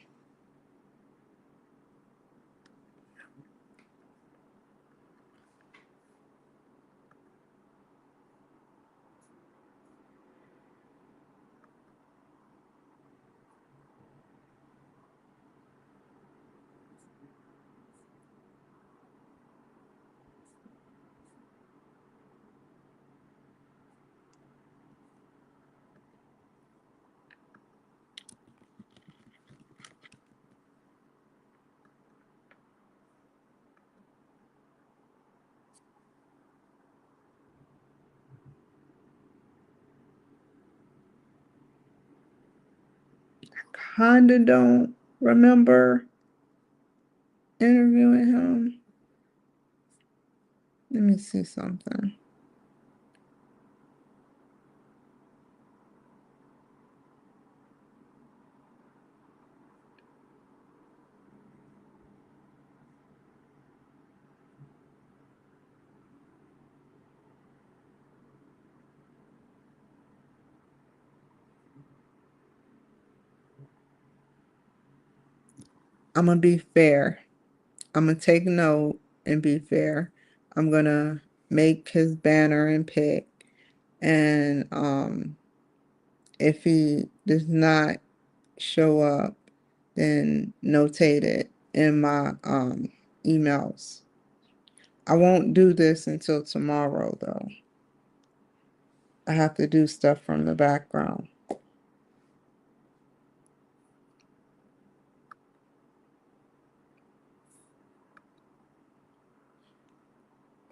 Kinda don't remember interviewing him. Let me see something. I'm gonna be fair. I'm gonna take note and be fair. I'm gonna make his banner and pick. And if he does not show up, then notate it in my emails. I won't do this until tomorrow though. I have to do stuff from the background.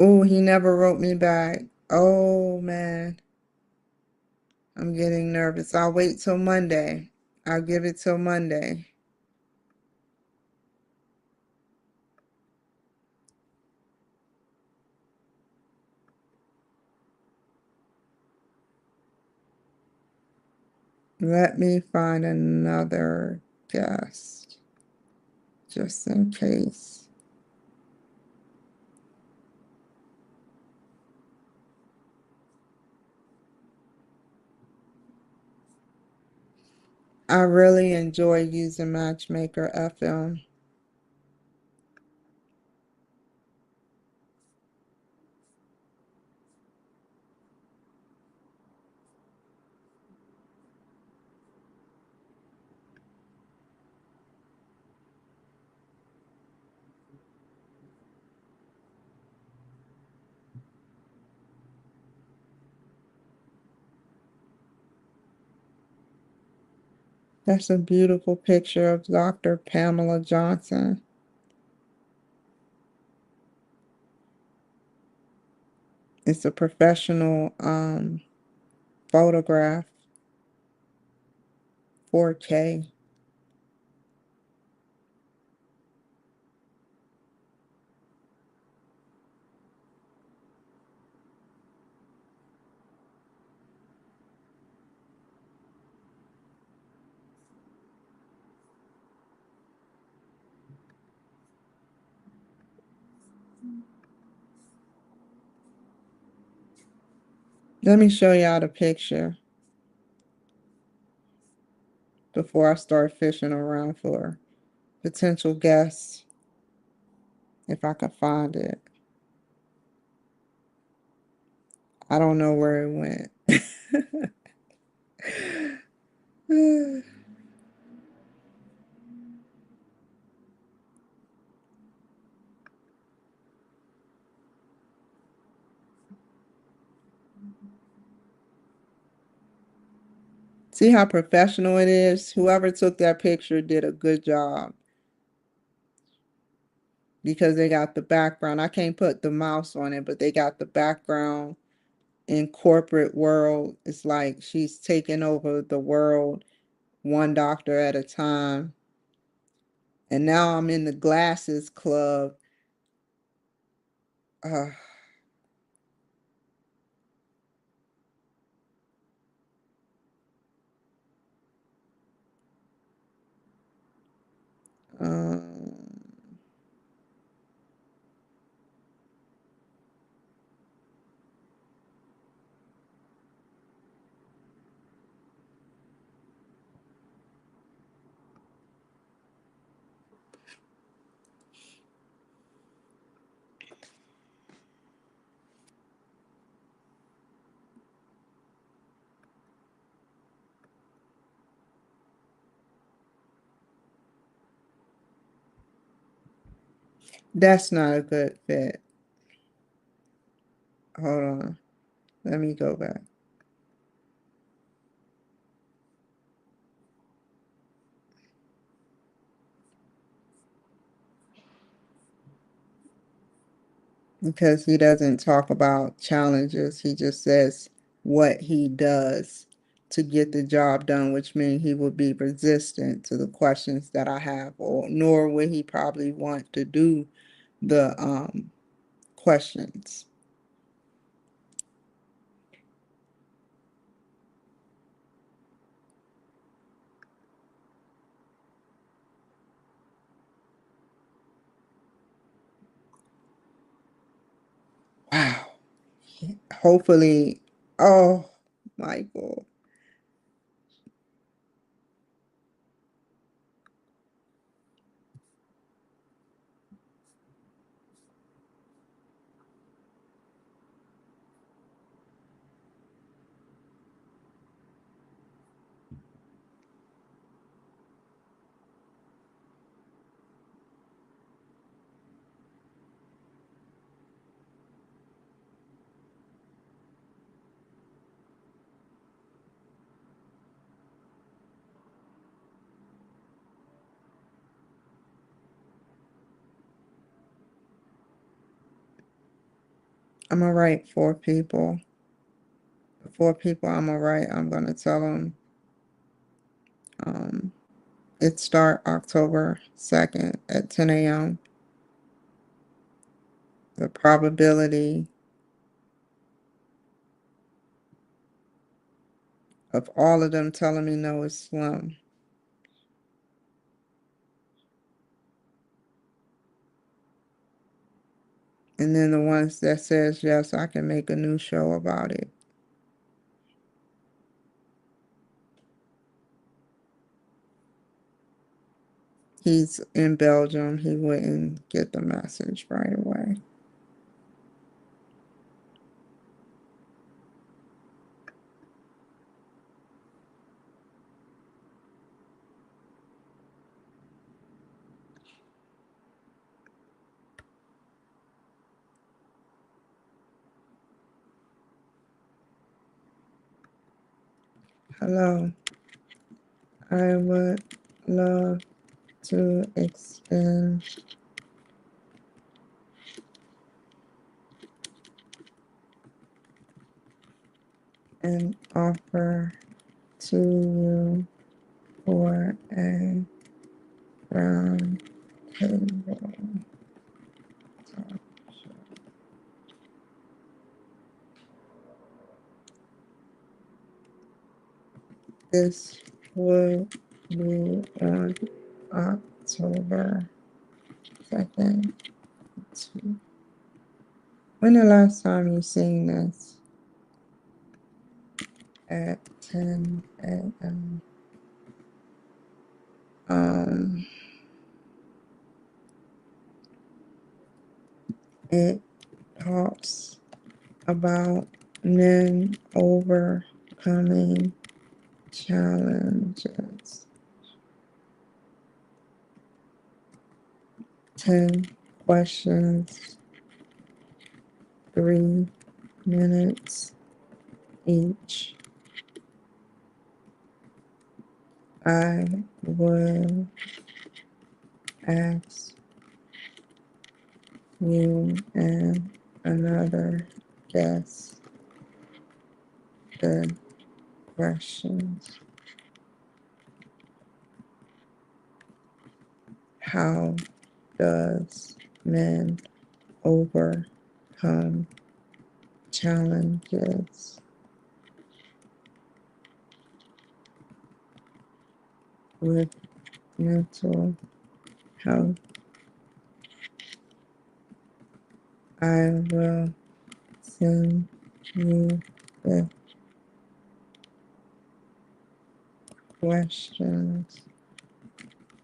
Oh, he never wrote me back. Oh man, I'm getting nervous. I'll wait till Monday. I'll give it till Monday. Let me find another guest just in case. I really enjoy using Matchmaker FM. That's a beautiful picture of Dr. Pamela Johnson. It's a professional photograph, 4K. Let me show y'all the picture before I start fishing around for potential guests, if I can find it. I don't know where it went. See how professional it is? Whoever took that picture did a good job because they got the background. I can't put the mouse on it, but they got the background in corporate world. It's like she's taking over the world one doctor at a time. And now I'm in the glasses club. Uh, um, that's not a good fit. Hold on. Let me go back. Because he doesn't talk about challenges. He just says what he does to get the job done, which means he will be resistant to the questions that I have, or nor will he probably want to do the questions. Wow. Hopefully, oh, Michael. I'm gonna write 4 people. The 4 people I'm gonna write, I'm gonna tell them um, it start October 2nd at 10 a.m. The probability of all of them telling me no is slim. And then the ones that says yes, I can make a new show about it. He's in Belgium. He wouldn't get the message right away. Hello. I would love to extend an offer to you for a round table talk show. This will be on October 2nd. When the last time you seen this? At 10 a.m. It talks about men overcoming challenges. 10 questions, 3 minutes each. I will ask you and another guest the questions. How does men overcome challenges with mental health? I will send you the questions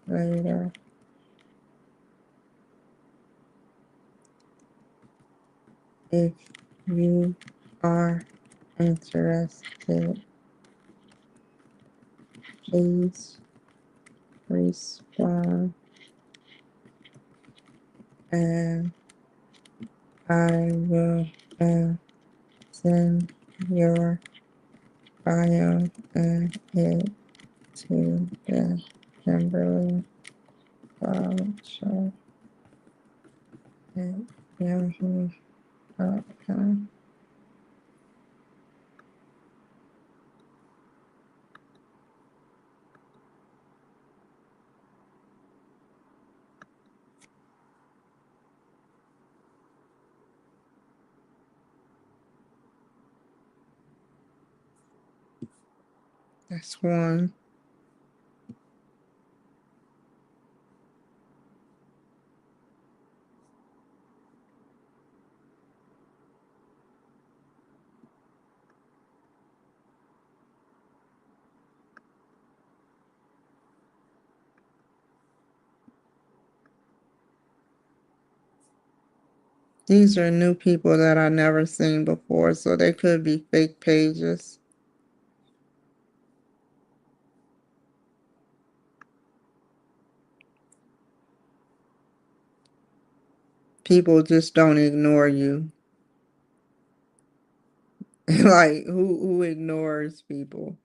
later. If you are interested, please respond and I will send your bio and head to the Kimberly Cloud Show at yahoo.com. That's one. These are new people that I never seen before, so they could be fake pages. People just don't ignore you. Like who ignores people?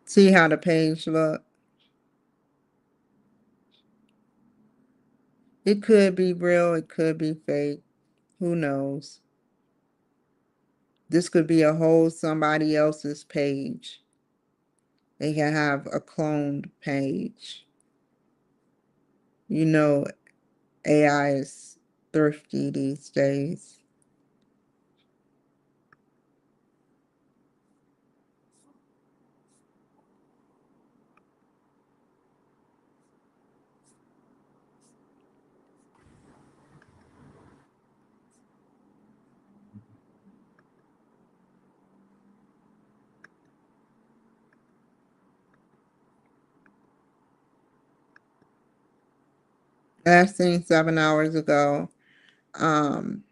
See how the page look? It could be real, it could be fake. Who knows? This could be a whole somebody else's page. They can have a cloned page. You know, AI is thrifty these days. Last seen 7 hours ago. Um,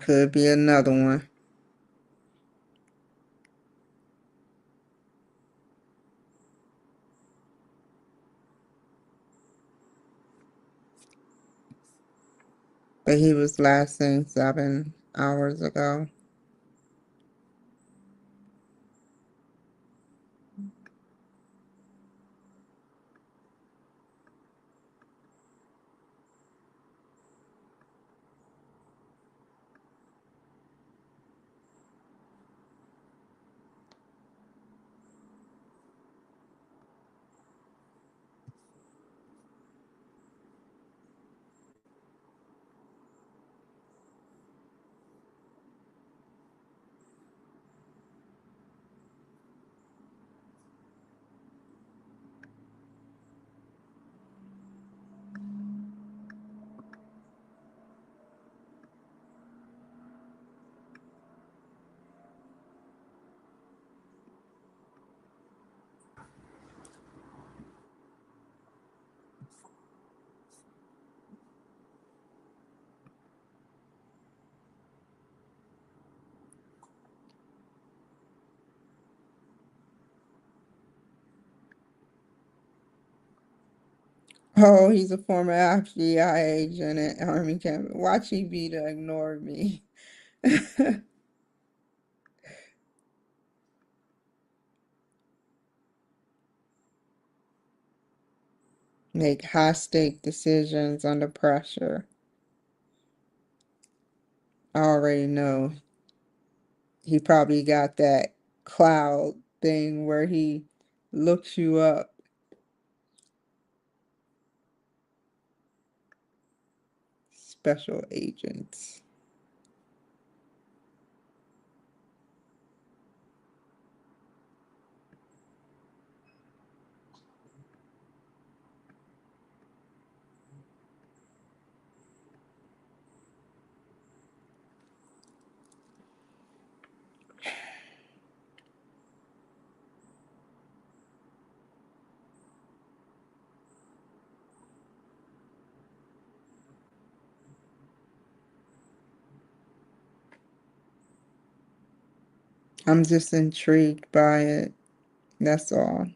Could be another one. But he was last seen 7 hours ago. Oh, he's a former FBI agent at Army camp. Watch he be to ignore me. Make high stake decisions under pressure. I already know he probably got that cloud thing where he looks you up. Special agents. I'm just intrigued by it. That's all.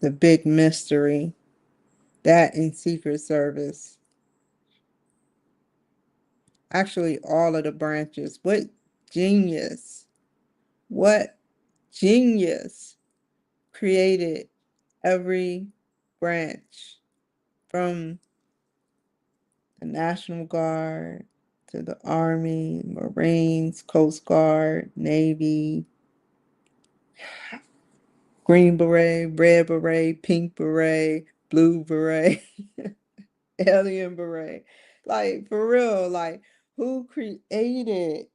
The big mystery. That in Secret Service. Actually, all of the branches. Genius? What genius created every branch from the National Guard to the Army, Marines, Coast Guard, Navy, Green Beret, Red Beret, Pink Beret, Blue Beret, Alien Beret. Like, for real, like, who created,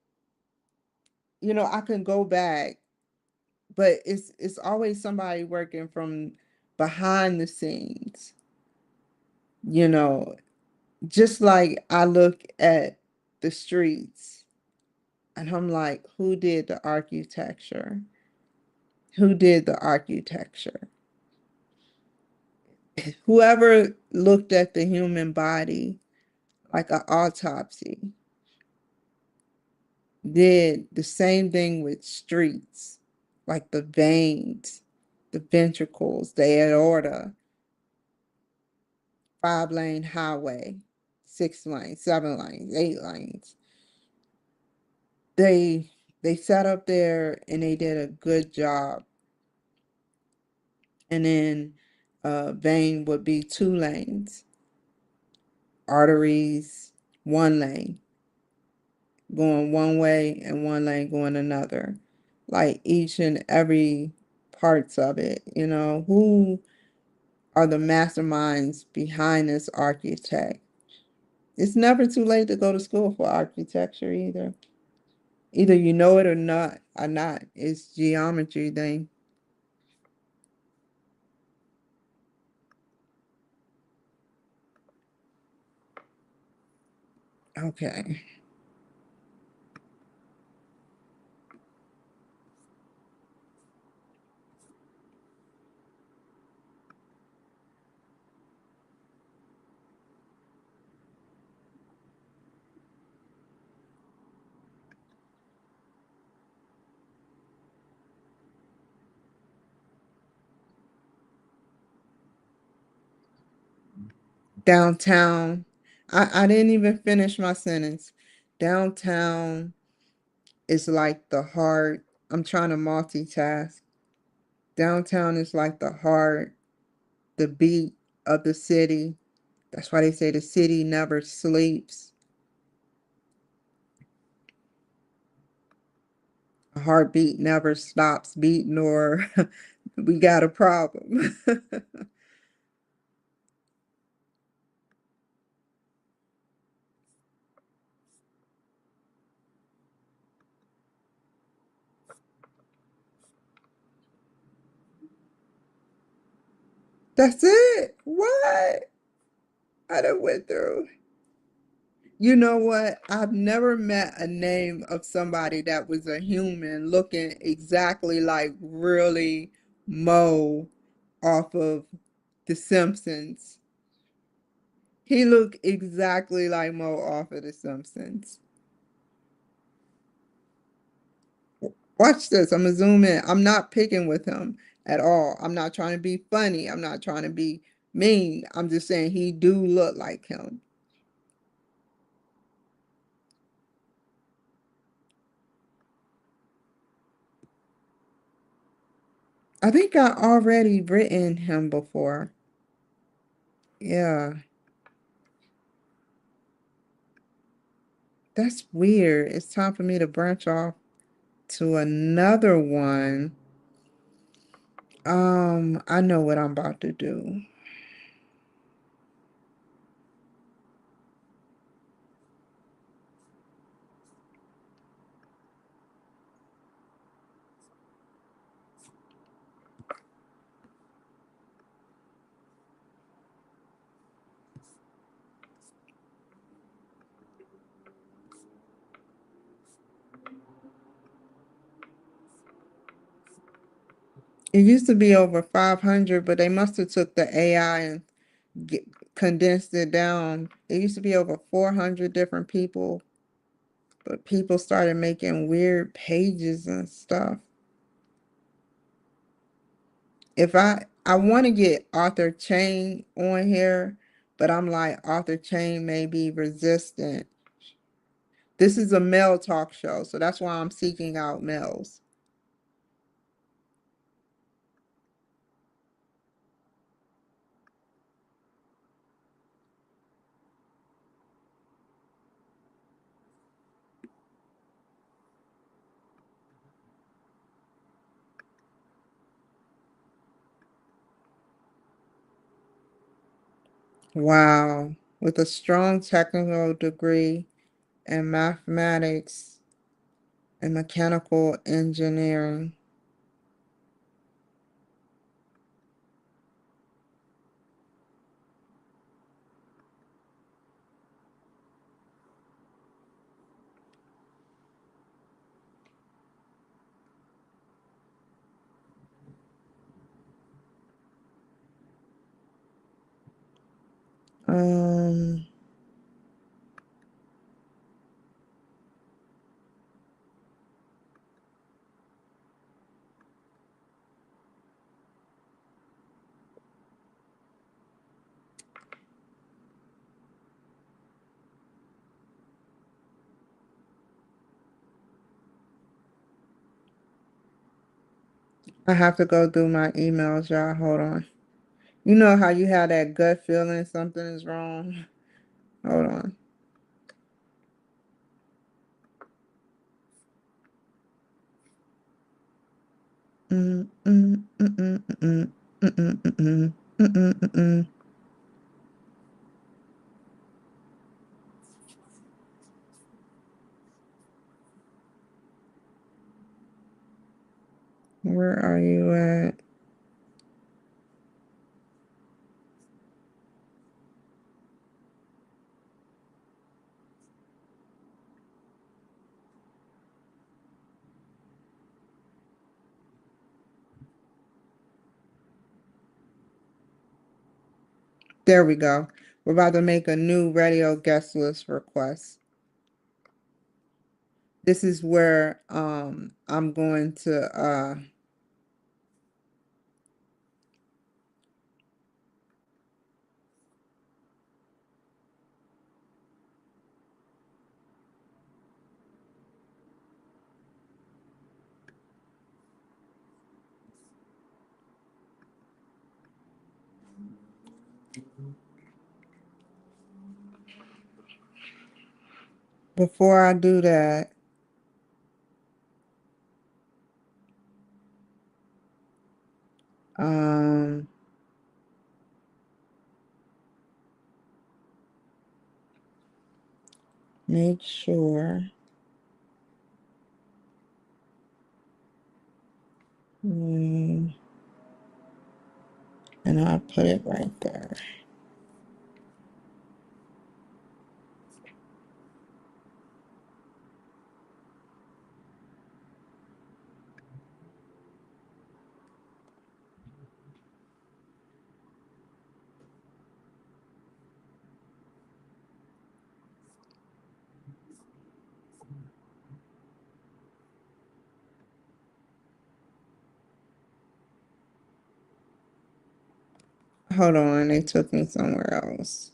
I can go back, but it's always somebody working from behind the scenes, you know, just like I look at the streets and I'm like, who did the architecture? Who did the architecture? Whoever looked at the human body like an autopsy did the same thing with streets, like the veins, the ventricles, the aorta, 5-lane highway, 6 lanes, 7 lanes, 8 lanes. They sat up there and they did a good job. And then vein would be 2 lanes, arteries, 1 lane, going one way and 1 lane going another. Like each and every parts of it, who are the masterminds behind this architect. It's never too late to go to school for architecture either. Either you know it or not. It's geometry thing. Okay. Downtown. I didn't even finish my sentence. Downtown is like the heart. I'm trying to multitask. Downtown is like the heart, the beat of the city. That's why they say the city never sleeps. A heartbeat never stops beating, or we got a problem. That's it. What? I done went through. You know what? I've never met a name of somebody that was a human looking exactly like really Mo off of The Simpsons. He looked exactly like Mo off of The Simpsons. Watch this. I'm gonna zoom in. I'm not picking with him at all. I'm not trying to be funny. I'm not trying to be mean. I'm just saying he do look like him. I think I already written him before. Yeah, that's weird. It's time for me to branch off to another one. I know what I'm about to do. It used to be over 500, but they must have took the AI and get, condensed it down. It used to be over 400 different people, but people started making weird pages and stuff. If I want to get Arthur Chain on here, but I'm like Arthur Chain may be resistant. This is a male talk show, so that's why I'm seeking out males. Wow. With a strong technical degree in mathematics and mechanical engineering. Um, I have to go through my emails, y'all. Hold on. You know how you have that gut feeling something is wrong? Hold on. Mm, mm, mm, mm, mm, mm, mm, mm, mm, mm, mm, mm, mm. Where are you at? There we go. We're about to make a new radio guest list request. This is where I'm going to before I do that, um make sure mm, and I'll put it right there. Hold on, they took me somewhere else.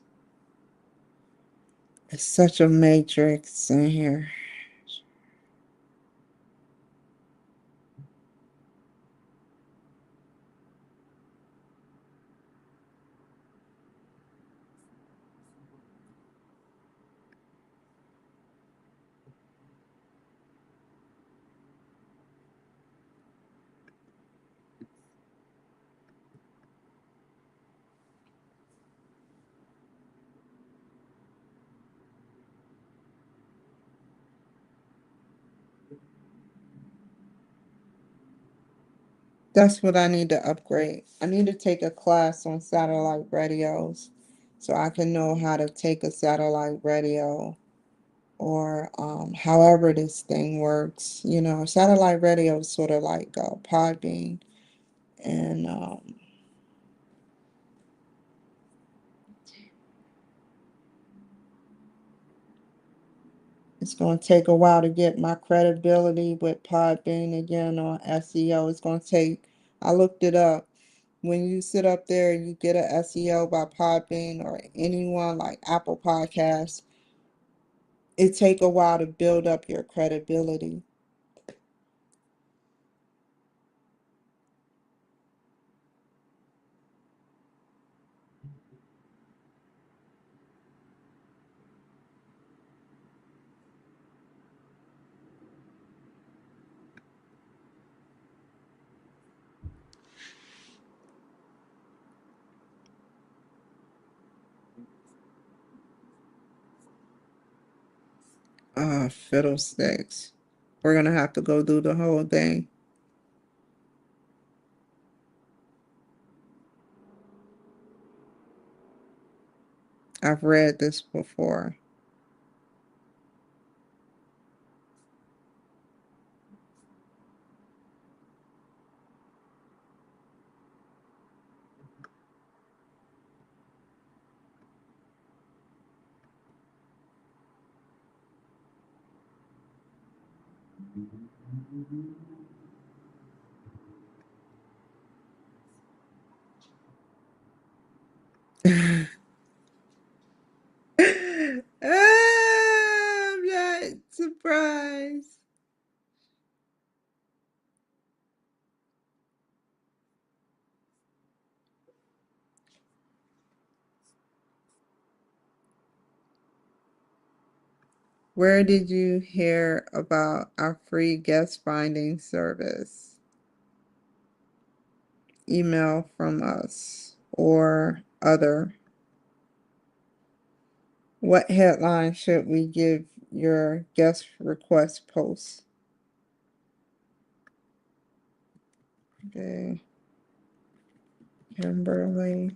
It's such a matrix in here. That's what I need to upgrade. I need to take a class on satellite radios so I can know how to take a satellite radio or however this thing works. You know, satellite radio is sort of like Podbean, and it's going to take a while to get my credibility with Podbean again on SEO. It's going to take, I looked it up. When you sit up there and you get a SEO by Podbean or anyone like Apple Podcasts, it take a while to build up your credibility. Ah, fiddlesticks. We're gonna have to go do the whole thing. I've read this before. I'm not surprised. Where did you hear about our free guest finding service? email from us or other. What headline should we give your guest request post? Okay. Kimberly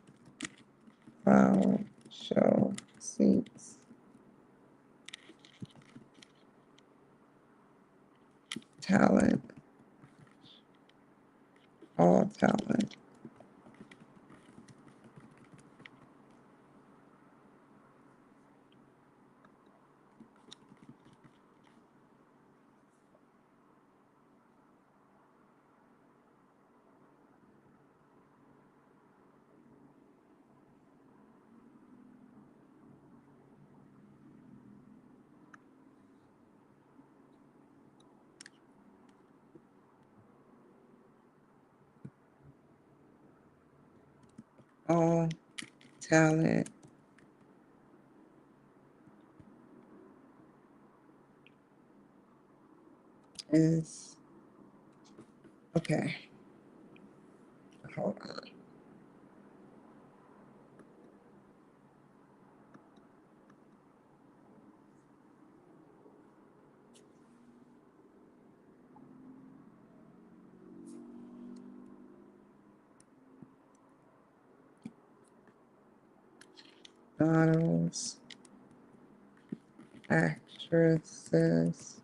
Cloud Show seats talent, all talent. All talent is okay. Hold on. Models, actresses,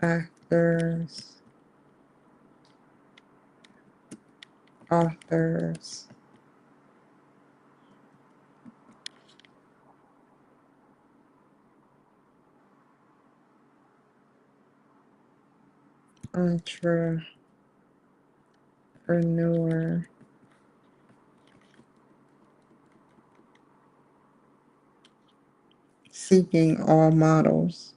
actors, authors, entrepreneur, seeking all models.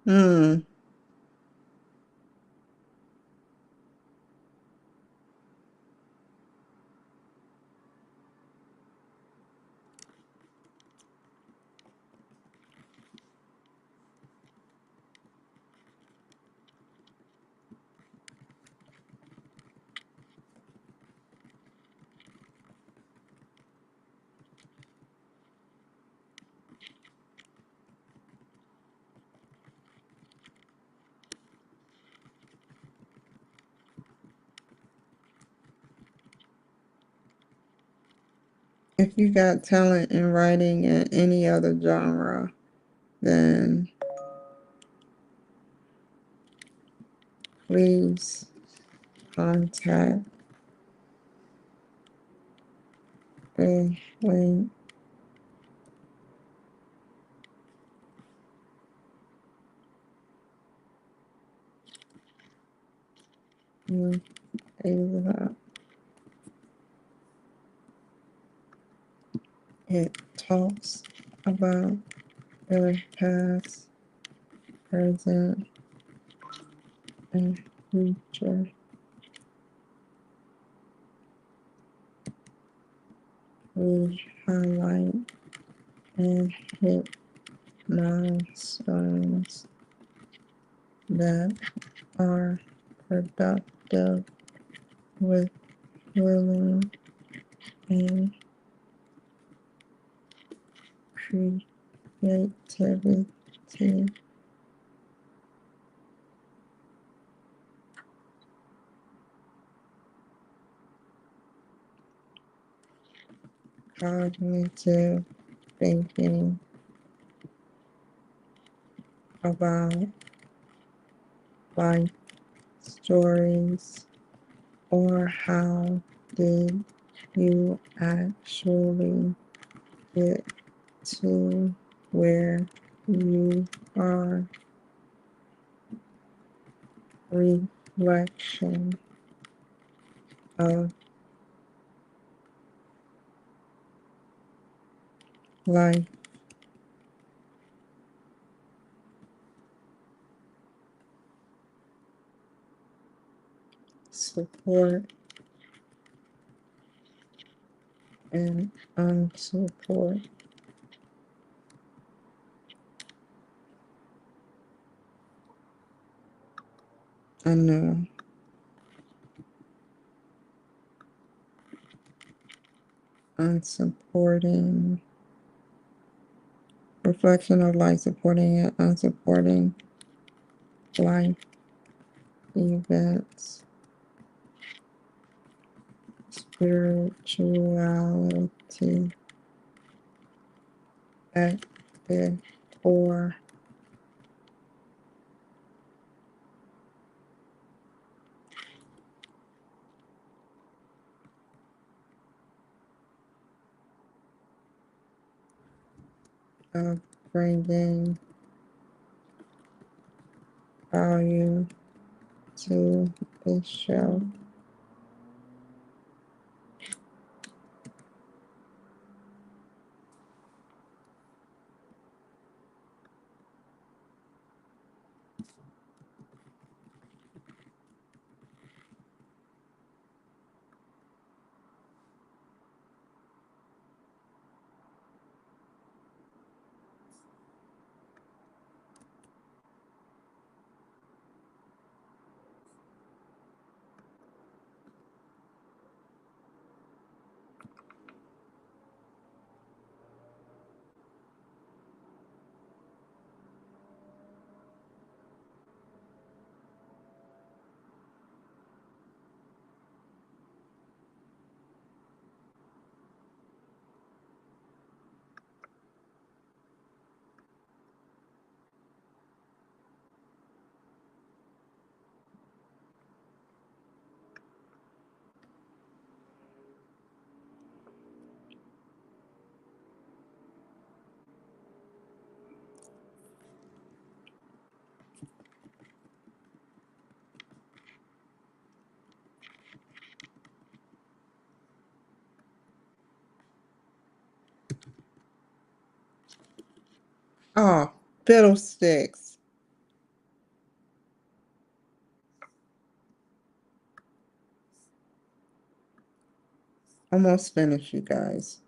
Hmm. If you got talent in writing in any other genre, then please contact the link in Ava. It talks about their past, present, and future. We highlight and hit milestones that are productive with healing and creativity, cognitive thinking, about life stories, or how did you actually get to where you are? Reflection of life support and unsupport. I know. Unsupporting. Reflection of life supporting and unsupporting life events. Spirituality at the core of bringing value to the show. Oh, fiddlesticks. Almost finished, you guys.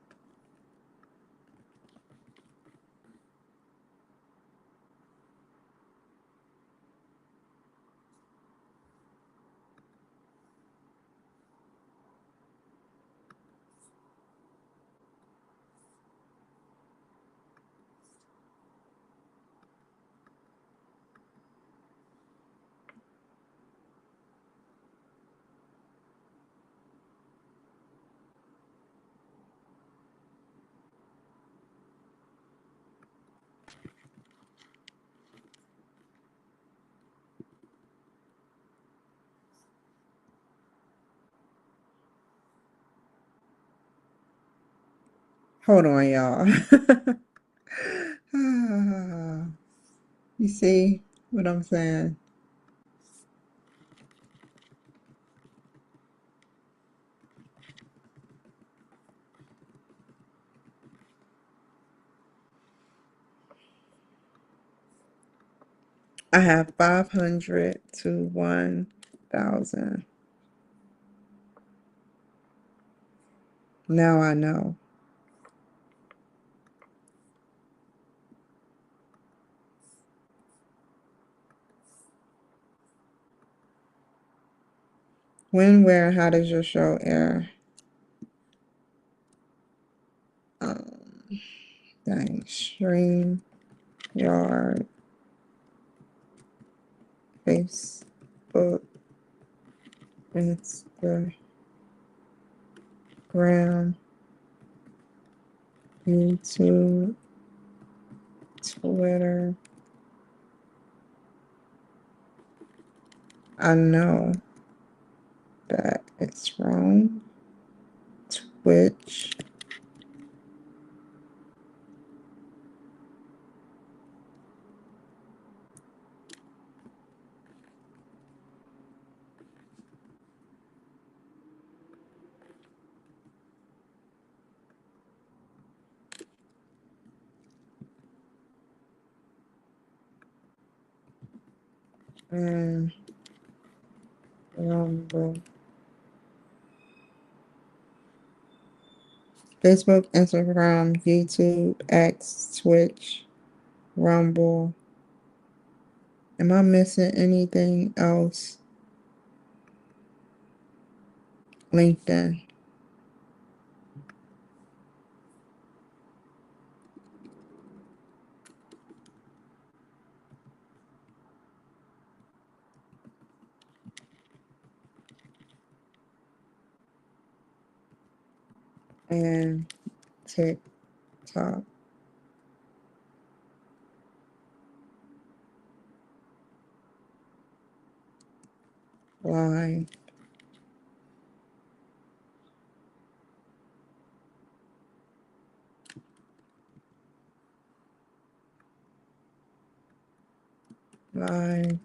Hold on, y'all. You see what I'm saying? I have 500 to 1,000. Now I know. When, where, and how does your show air? Dang, stream, yard, Facebook, Instagram, YouTube, Twitter, I know that it's wrong. Twitch. And Rumble. Facebook, Instagram, YouTube, X, Twitch, Rumble. Am I missing anything else? LinkedIn. And TikTok. Line. Live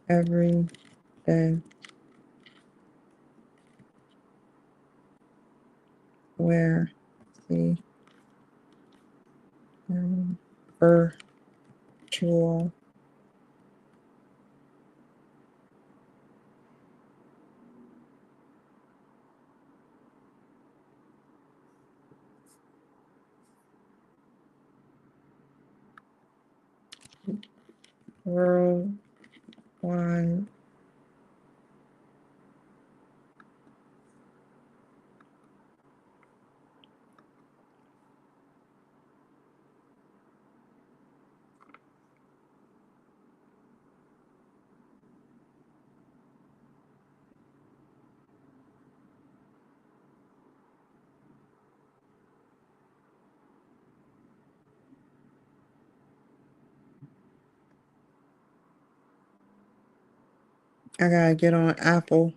every day. Where? See. Virtual. Worldwide. I gotta get on Apple.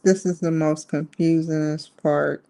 This is the most confusingest part.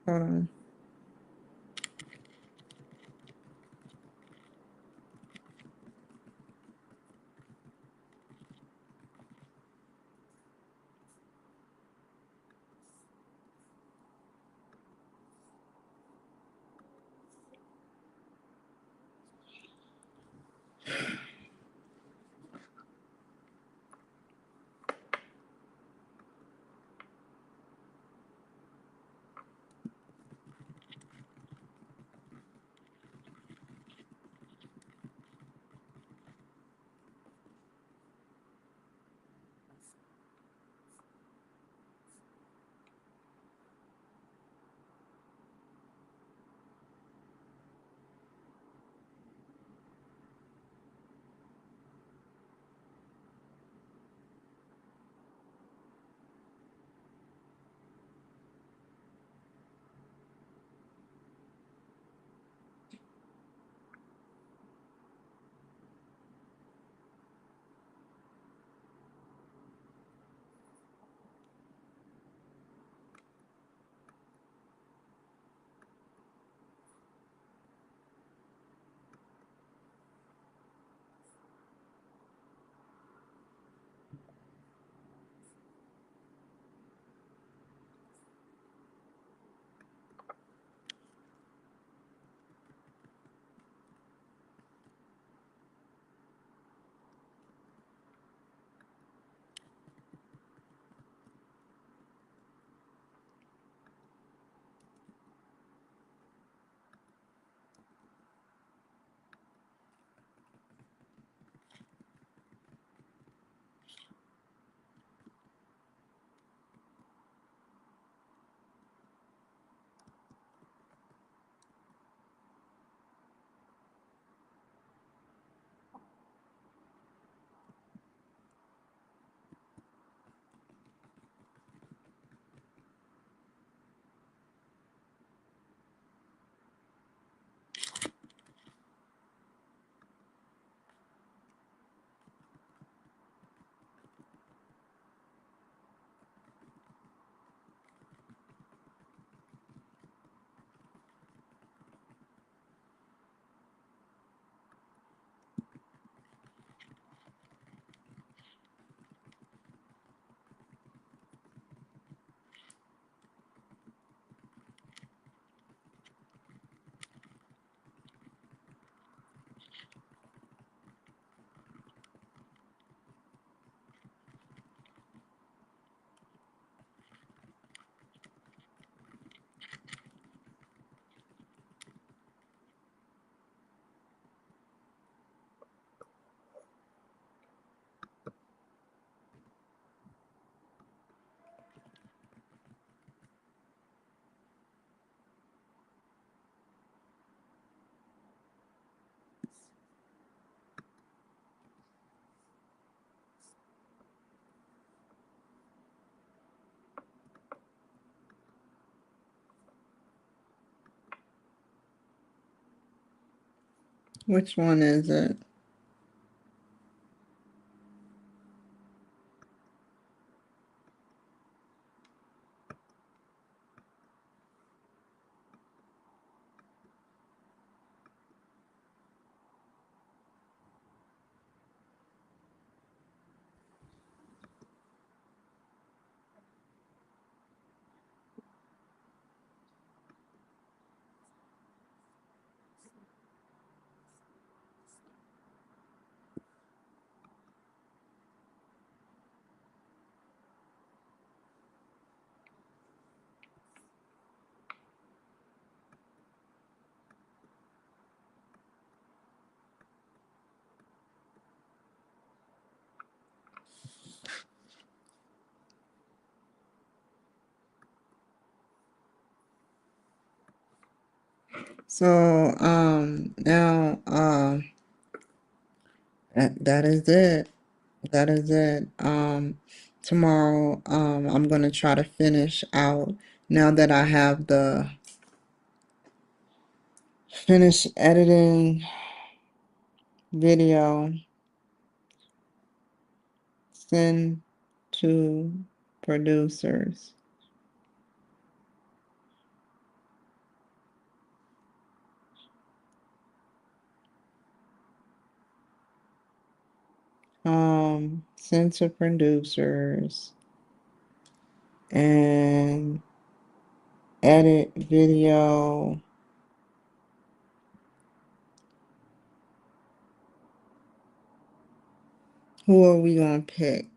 Hold on. Which one is it? So, now, that is it. That is it. Tomorrow, I'm gonna try to finish out now that I have the finish editing video, send to producers. Send to producers and edit video. Who are we gonna pick?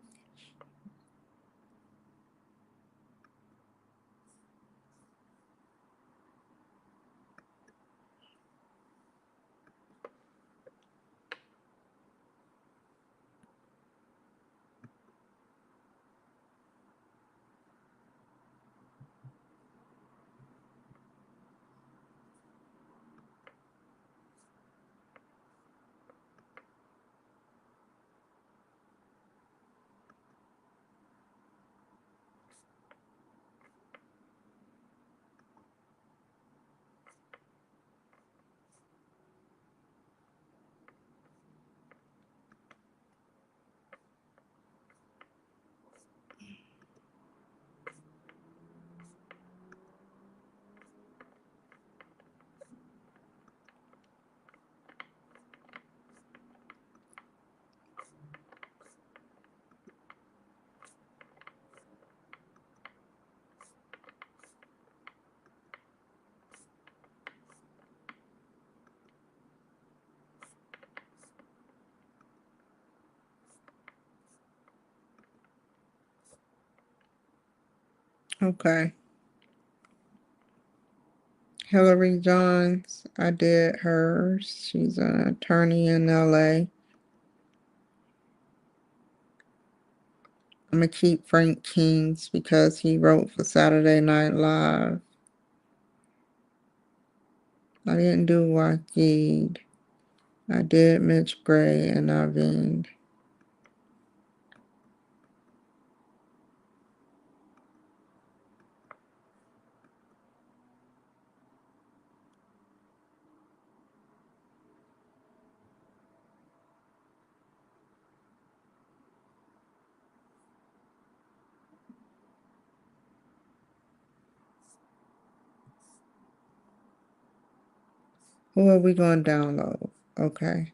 Okay. Hillary Johns, I did hers. She's an attorney in LA. I'm gonna keep Frank King's because he wrote for Saturday Night Live. I didn't do Joaquin. I did Mitch Gray and Naveen. Who are we gonna download? Okay.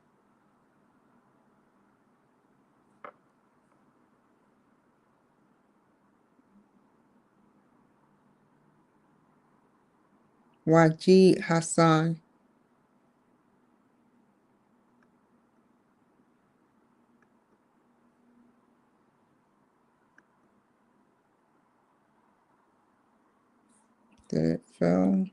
Wajid Hassan. Did it fail?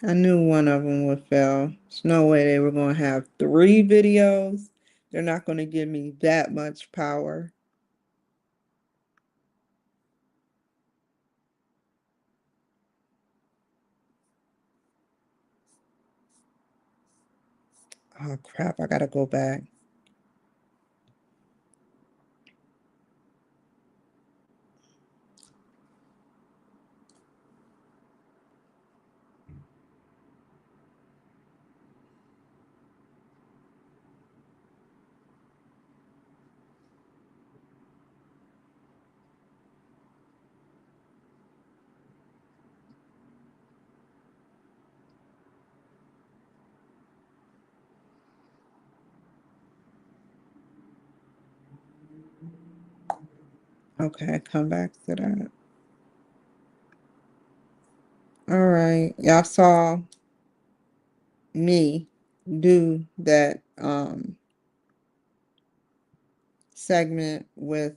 I knew one of them would fail. There's no way they were going to have 3 videos. They're not going to give me that much power. Oh crap, I gotta go back. Okay, come back to that. All right, y'all saw me do that segment with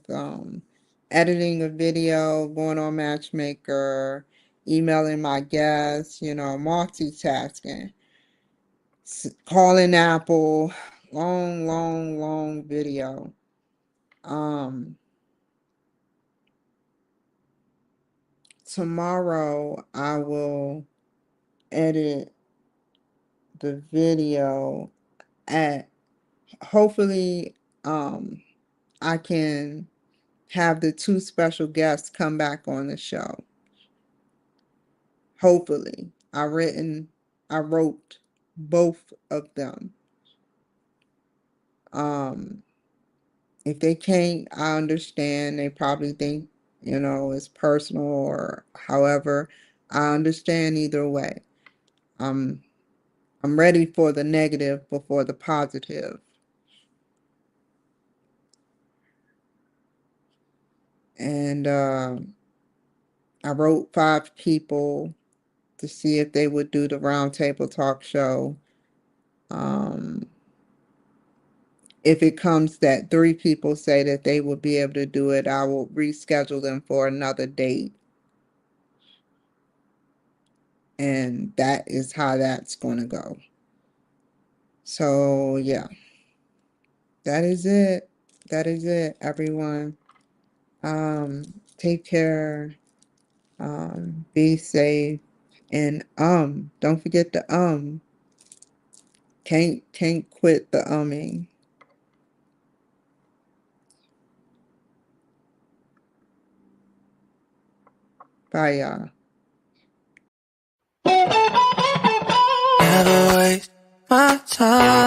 editing a video, going on Matchmaker, emailing my guests, multitasking, calling Apple, long video. Tomorrow I will edit the video at hopefully I can have the 2 special guests come back on the show. Hopefully. I wrote both of them. If they can't, I understand. They probably think, it's personal or however. I understand either way. I'm ready for the negative before the positive. And I wrote 5 people to see if they would do the roundtable talk show. If it comes that 3 people say that they will be able to do it, I will reschedule them for another date. And that is how that's going to go. So, yeah. That is it. That is it, everyone. Take care. Be safe. And don't forget the Can't quit the umming. Bye, y'all. Never waste my time.